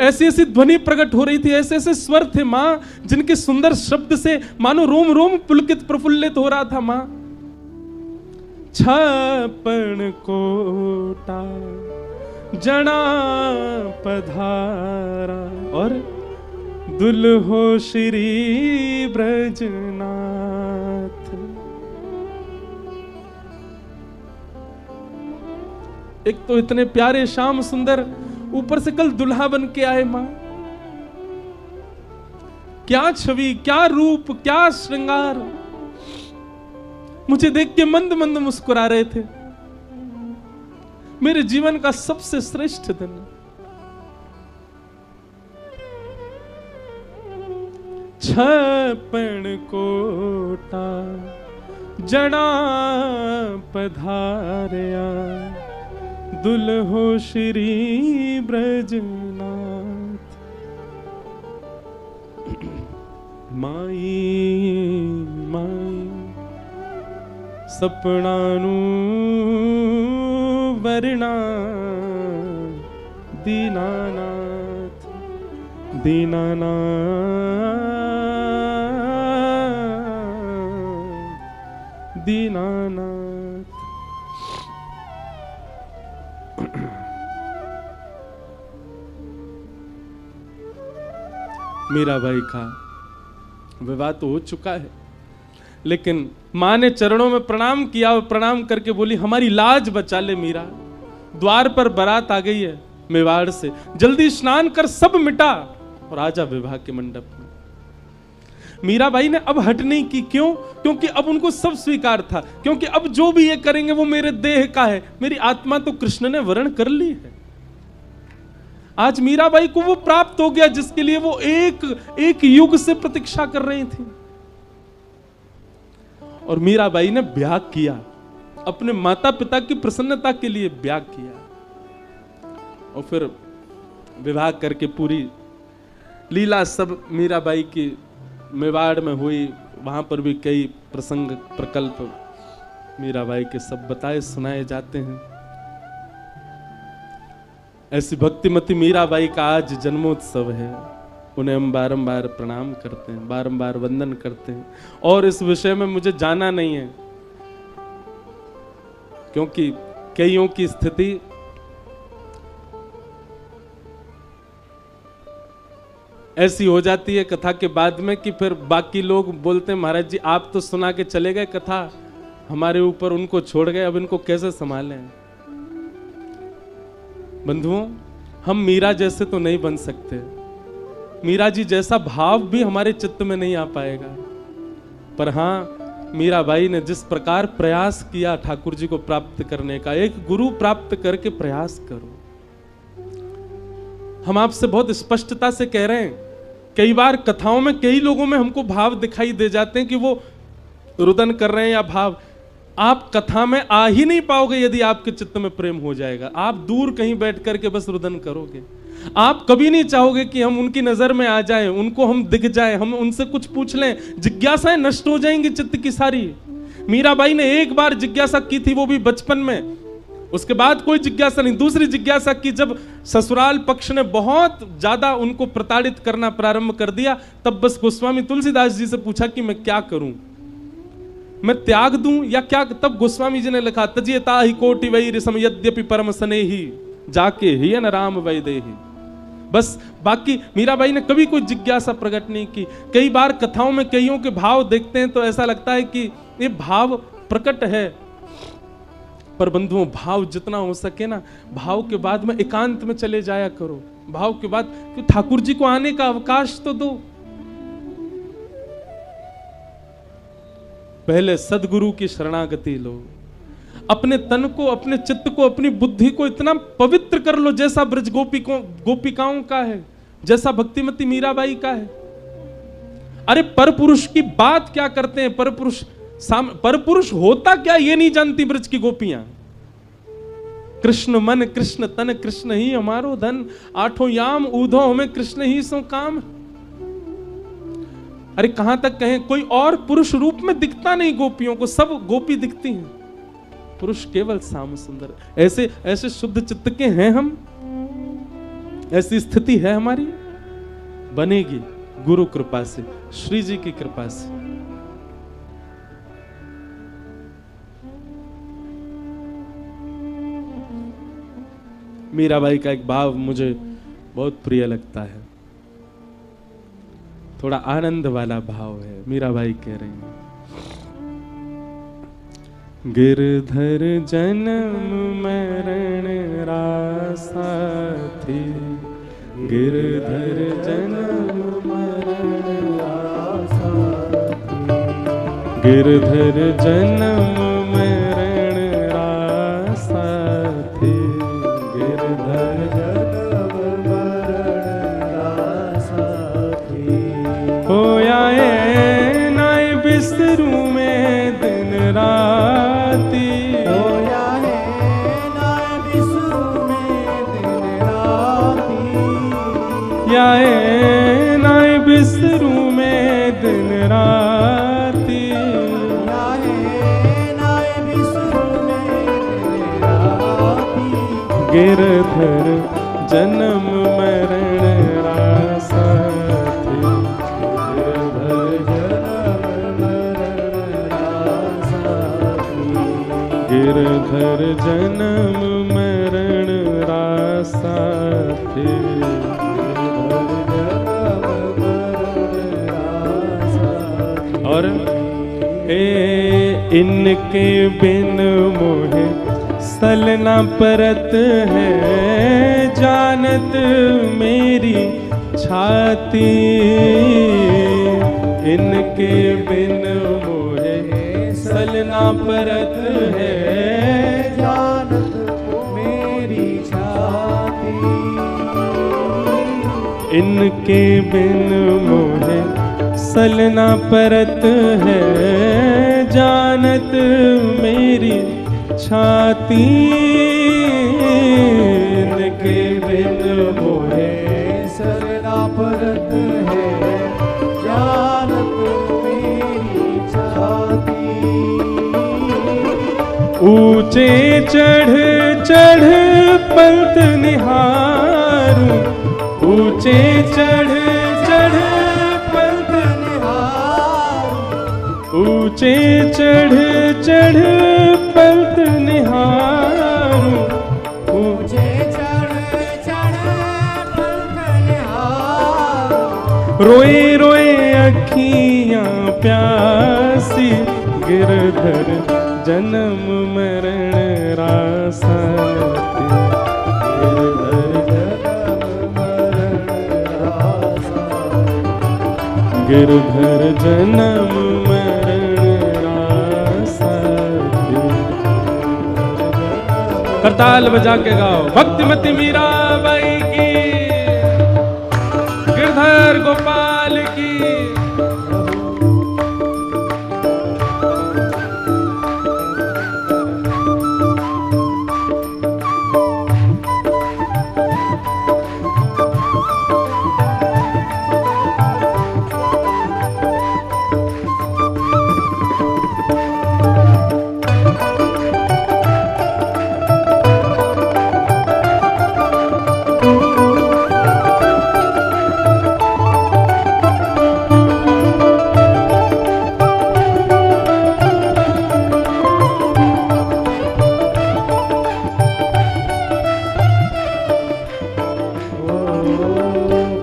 ऐसी ऐसी ध्वनि प्रकट हो रही थी, ऐसे ऐसे स्वर थे मां, जिनके सुंदर शब्द से मानो रोम रोम पुलकित प्रफुल्लित हो रहा था। मां, 56 कोटा जना पधारा, और दुल्हो श्री ब्रजनाथ। एक तो इतने प्यारे श्याम सुंदर, ऊपर से कल दुल्हा बन के आए मां। क्या छवि, क्या रूप, क्या श्रृंगार। मुझे देख के मंद मंद मुस्कुरा रहे थे। मेरे जीवन का सबसे श्रेष्ठ दिन। छपन कोटा जड़ा पधारया, दुल्हो श्री ब्रजनाथ। माई माई सपनानु वरना, दीनानाथ दीनानाथ दीनानाथ। मीराबाई का विवाह तो हो चुका है, लेकिन मां ने चरणों में प्रणाम किया और प्रणाम करके बोली, हमारी लाज बचा ले मीरा। द्वार पर बारात आ गई है मेवाड़ से, जल्दी स्नान कर, सब मिटा और आजा विवाह के मंडप में। मीराबाई ने अब हट नहीं की। क्यों? क्योंकि अब उनको सब स्वीकार था। क्योंकि अब जो भी ये करेंगे वो मेरे देह का है, मेरी आत्मा तो कृष्ण ने वरण कर ली है। आज मीराबाई को वो प्राप्त हो गया जिसके लिए वो एक युग से प्रतीक्षा कर रही थी। और मीराबाई ने ब्याह किया, अपने माता पिता की प्रसन्नता के लिए ब्याह किया। और फिर विवाह करके पूरी लीला सब मीराबाई की मेवाड़ में हुई। वहां पर भी कई प्रसंग प्रकल्प मीराबाई के सब बताए सुनाए जाते हैं। ऐसी भक्तिमती मीराबाई का आज जन्मोत्सव है। उन्हें हम बारंबार प्रणाम करते हैं, बारंबार वंदन करते हैं। और इस विषय में मुझे जाना नहीं है, क्योंकि कईयों की स्थिति ऐसी हो जाती है कथा के बाद में कि फिर बाकी लोग बोलते हैं, महाराज जी आप तो सुना के चले गए कथा, हमारे ऊपर उनको छोड़ गए, अब इनको कैसे संभालें। बंधुओं, हम मीरा जैसे तो नहीं बन सकते। मीरा जी जैसा भाव भी हमारे चित्त में नहीं आ पाएगा। पर हाँ, मीराबाई ने जिस प्रकार प्रयास किया ठाकुर जी को प्राप्त करने का, एक गुरु प्राप्त करके प्रयास करो। हम आपसे बहुत स्पष्टता से कह रहे हैं, कई बार कथाओं में कई लोगों में हमको भाव दिखाई दे जाते हैं कि वो रुदन कर रहे हैं या भाव। आप कथा में आ ही नहीं पाओगे यदि आपके चित्त में प्रेम हो जाएगा। आप दूर कहीं बैठ करके बस रुदन करोगे। आप कभी नहीं चाहोगे कि हम उनकी नजर में आ जाएं, उनको हम दिख जाएं, हम उनसे कुछ पूछ लें। जिज्ञासाएं नष्ट हो जाएंगी चित्त की सारी। मीराबाई ने एक बार जिज्ञासा की थी, वो भी बचपन में। उसके बाद कोई जिज्ञासा नहीं। दूसरी जिज्ञासा की जब ससुराल पक्ष ने बहुत ज्यादा उनको प्रताड़ित करना प्रारंभ कर दिया, तब बस गोस्वामी तुलसीदास जी से पूछा कि मैं क्या करूं, मैं त्याग दूं या क्या। तब गोस्वामी जी ने लिखा, तजियता ही कोटि वैर सम यद्यपि परम स्नेही, जाके ही न राम वैदेही। बस बाकी मीराबाई ने कभी कोई जिज्ञासा प्रकट नहीं की। कई बार कथाओं में कईयों के भाव देखते हैं तो ऐसा लगता है कि ये भाव प्रकट है, पर बंधुओं भाव जितना हो सके ना, भाव के बाद में एकांत में चले जाया करो। भाव के बाद ठाकुर जी को आने का अवकाश तो दो। पहले सदगुरु की शरणागति लो। अपने तन को, अपने चित्त को, अपनी बुद्धि को इतना पवित्र कर लो जैसा ब्रज गोपिकाओं का है, जैसा भक्तिमती मीराबाई का है। अरे परपुरुष की बात क्या करते हैं, परपुरुष होता क्या ये नहीं जानती ब्रज की गोपियां। कृष्ण मन कृष्ण तन कृष्ण ही हमारो धन, आठों याम ऊधो हमें कृष्ण ही सो काम। अरे कहां तक कहें, कोई और पुरुष रूप में दिखता नहीं गोपियों को, सब गोपी दिखती हैं, पुरुष केवल श्याम सुंदर। ऐसे ऐसे शुद्ध चित्त के हैं हम, ऐसी स्थिति है हमारी, बनेगी गुरु कृपा से, श्री जी की कृपा से। मीराबाई का एक भाव मुझे बहुत प्रिय लगता है, थोड़ा आनंद वाला भाव है। मीराबाई कह रही हैं, गिरधर जन्म मरण रासा थी, गिरधर जन्म मरण रासा थी, गिरधर जन्म मरण रासा थी, गिरधर जन्म मरण रासा थी। होया नाय बिस्तरू में दिन राती, होया है नाय बिसरू में दिन राती, या नाय बिस्तरू में दिन राती, या है नाय बिसरू में दिन राती। गिरधर जन्म मरण रासा थी, गिरधर गिरधर जन्म मरण रासा थी। और इनके बिन मोहे सलना परत है, जानत मेरी छाती, इनके बिन मोहे सलना परत है, जानत मेरी छाती, इनके बिन मोहे सलना परत है, जानत मेरी छाती, इनके बिन मोहे सलना परत है, जानत मेरी छाती। ऊंचे चढ़ चढ़ पंथ निहारूं, ऊंचे चढ़ चढ़ पंथ निहारूं, ऊंचे चढ़ चढ़ पंथ निहारूं, ऊंचे चढ़ चढ़ पंथ निहारूं। रोए रोए अखियां प्यासी, गिरधर जन्म मरण रासा थी, गिरधर जन्म मरण रासा थी। करताल बजा के गाओ भक्तिमती मीराबाई की, गिरधर गोपाल की।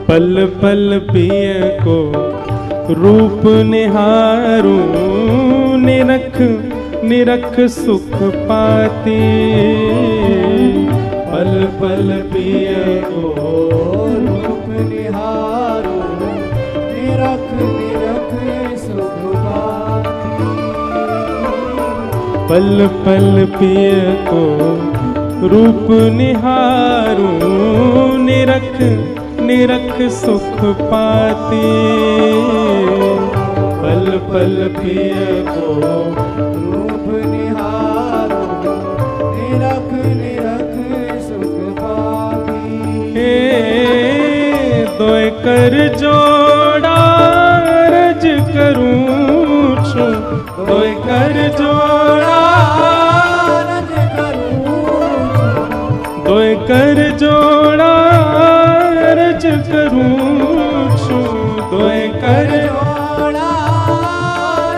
पल पल पिय को रूप निहारूं, निरख निरख सुख पाती, पल पल पिय को रूप निहारूं, निरख निरख सुख पाती, पल पल पिय को रूप निहारूं, निरख निरख सुख पाती, पल पल पिय को रूप निहारूं, निरख निरख सुख पाती। दोय कर जोड़ा रज करूं छो, दोय कर जोड़ा रज करूं, दोय कर जोड़ा रज करूं छो, दोय कर जोड़ा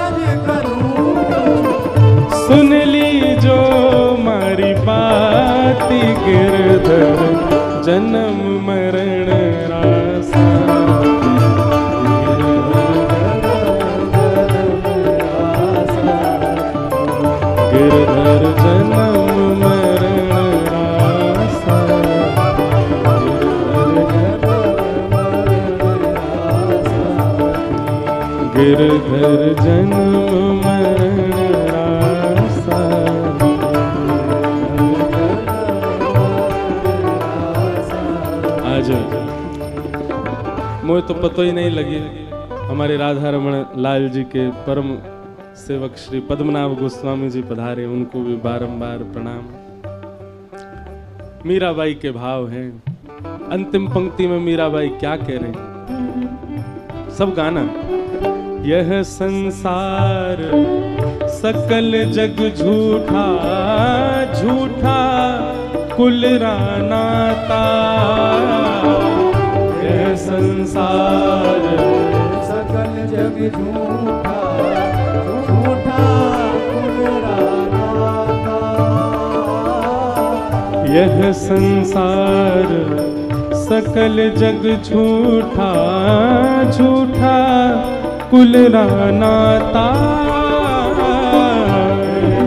रज करूं। सुन ली जो मारी बाती, गिरधर जन्म मरण रासा। गिरधर जन्म मरण रासा। आज मुझे तो पता ही नहीं लगी, हमारे राधा रमण लाल जी के परम सेवक श्री पद्मनाभ गोस्वामी जी पधारे, उनको भी बारंबार प्रणाम। मीराबाई के भाव हैं। अंतिम पंक्ति में मीराबाई क्या कह रहे हैं, सब गाना। यह संसार सकल जग झूठा, झूठा कुल नाता। यह संसार सकल जग झूठा, झूठा कुल नाता। यह संसार सकल जग झूठा, झूठा कुल नाता।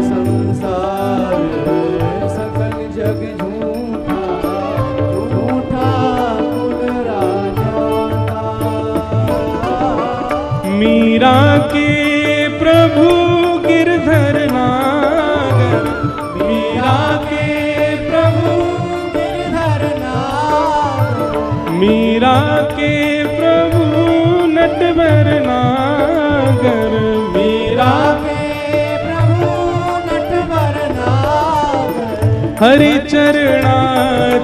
संसार सकल जग झूठा, झूठा कुल नाता। मीरा के प्रभु गिरधर नागर, मीरा के प्रभु गिरधर नागर। मीरा के प्रभु नटवर नागर। मीरा के प्रभु नटवर नागर। हरि चरणा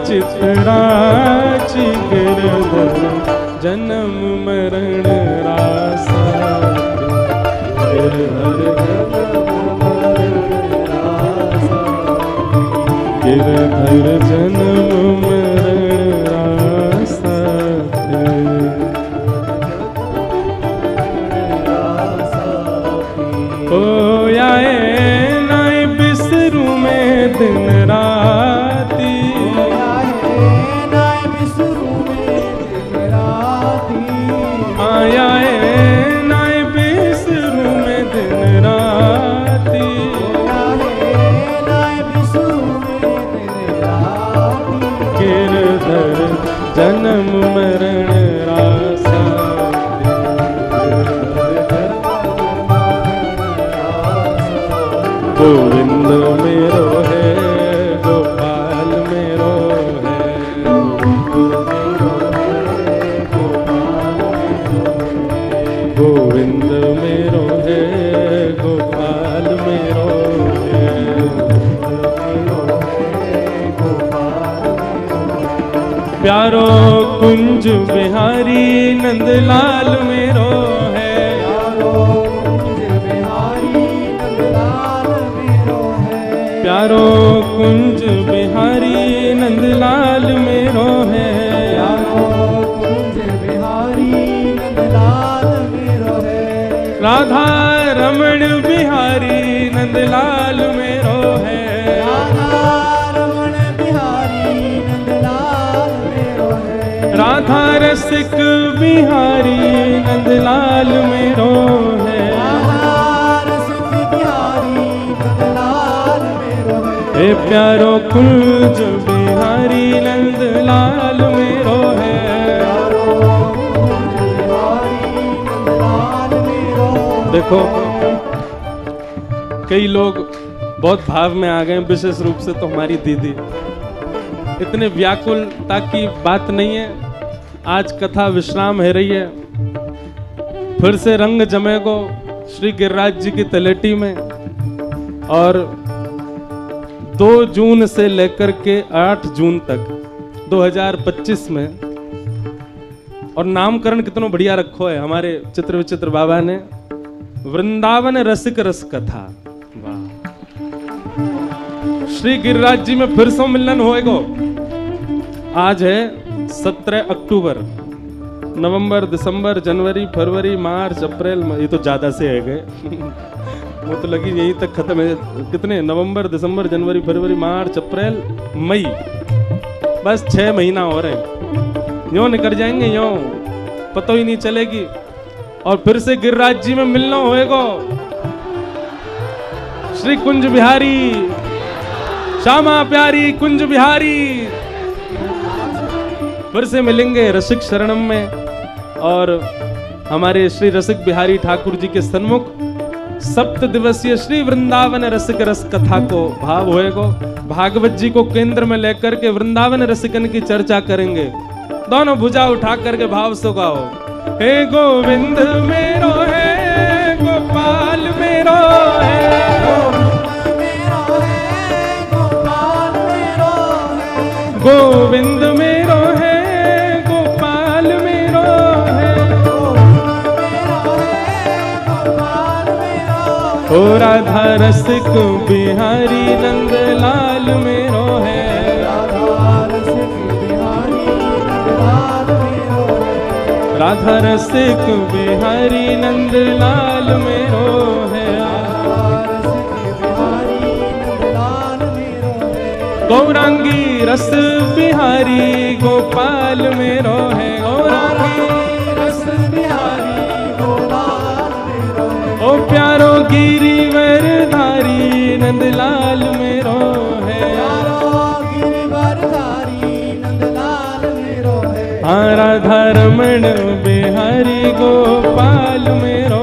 चितराच गिरधर जन्म मरण रासा। गिरधर गिरधर जन्म मरण रासा। ओ आए नाय बिसरू में दिन राती। नाय बिसरू में दिन राती। आया नाय बिसरू में दिन राती। नाय बिसरू में दिन राती। गिरधर जन्म मरण रासा। गोविंद मेरो है, गोपाल मेरो है। गोविंद मेरो है, गोपाल मेरो है। प्यारो कुंज बिहारी नंदलाल मेरो है। प्यारो कुंज बिहारी नंदलाल मेरो है। कुंज बिहारी नंदलाल मेरो है। राधा रमण बिहारी नंदलाल मेरो है। राधा रमण बिहारी नंदलाल मेरो है। राधा रसिक बिहारी नंदलाल मेरो है। हे प्यारो कुंज बिहारी नंदलाल मेरो है। देखो कई लोग बहुत भाव में आ गए, विशेष रूप से तो हमारी दीदी। इतने व्याकुलता की बात नहीं है। आज कथा विश्राम है रही है, फिर से रंग जमेगो श्री गिरिराज जी की तलेटी में। और 2 जून से लेकर के 8 जून तक 2025 में, और नामकरण कितना बढ़िया रखो है हमारे चित्र विचित्र बाबा ने, वृंदावन रसिक रस कथा। वाह, श्री गिरिराज जी में फिर से मिलन होएगो। आज है 17 अक्टूबर, नवंबर, दिसंबर, जनवरी, फरवरी, मार्च, अप्रैल, ये तो ज्यादा से है गए। वो तो लगी यहीं तक खत्म है। कितने? नवंबर, दिसंबर, जनवरी, फरवरी, मार्च, अप्रैल, मई, बस 6 महीना हो रहे। यूं निकल जाएंगे, यूं पता ही नहीं चलेगी। और फिर से गिरिराज जी में मिलना होएगा। श्री कुंज बिहारी, श्यामा प्यारी कुंज बिहारी, फिर से मिलेंगे रसिक शरणम में। और हमारे श्री रसिक बिहारी ठाकुर जी के सन्मुख सप्त दिवसीय श्री वृंदावन रसिक रस कथा को भाव होएगो। भागवत जी को केंद्र में लेकर के वृंदावन रसिकन की चर्चा करेंगे। दोनों भुजा उठा करके भाव से गाओ। हे गोविंद मेरो है, गोपाल मेरो है, गोविंद मेरो है, गोपाल मेरो है, ओ राधा रसिक बिहारी नंद लाल मेरो है, राधा रसिक बिहारी नंद लाल मेरो है, गौरांगी रस बिहारी गोपाल मेरो है, गौरांगी रस बिहारी गोपाल मेरो है, ओ प्यारो गिरिवर धारी नंदलाल मेरो है, गिरिवर धारी नंदलाल मेरो है, राधा रमण बिहारी गोपाल मेरो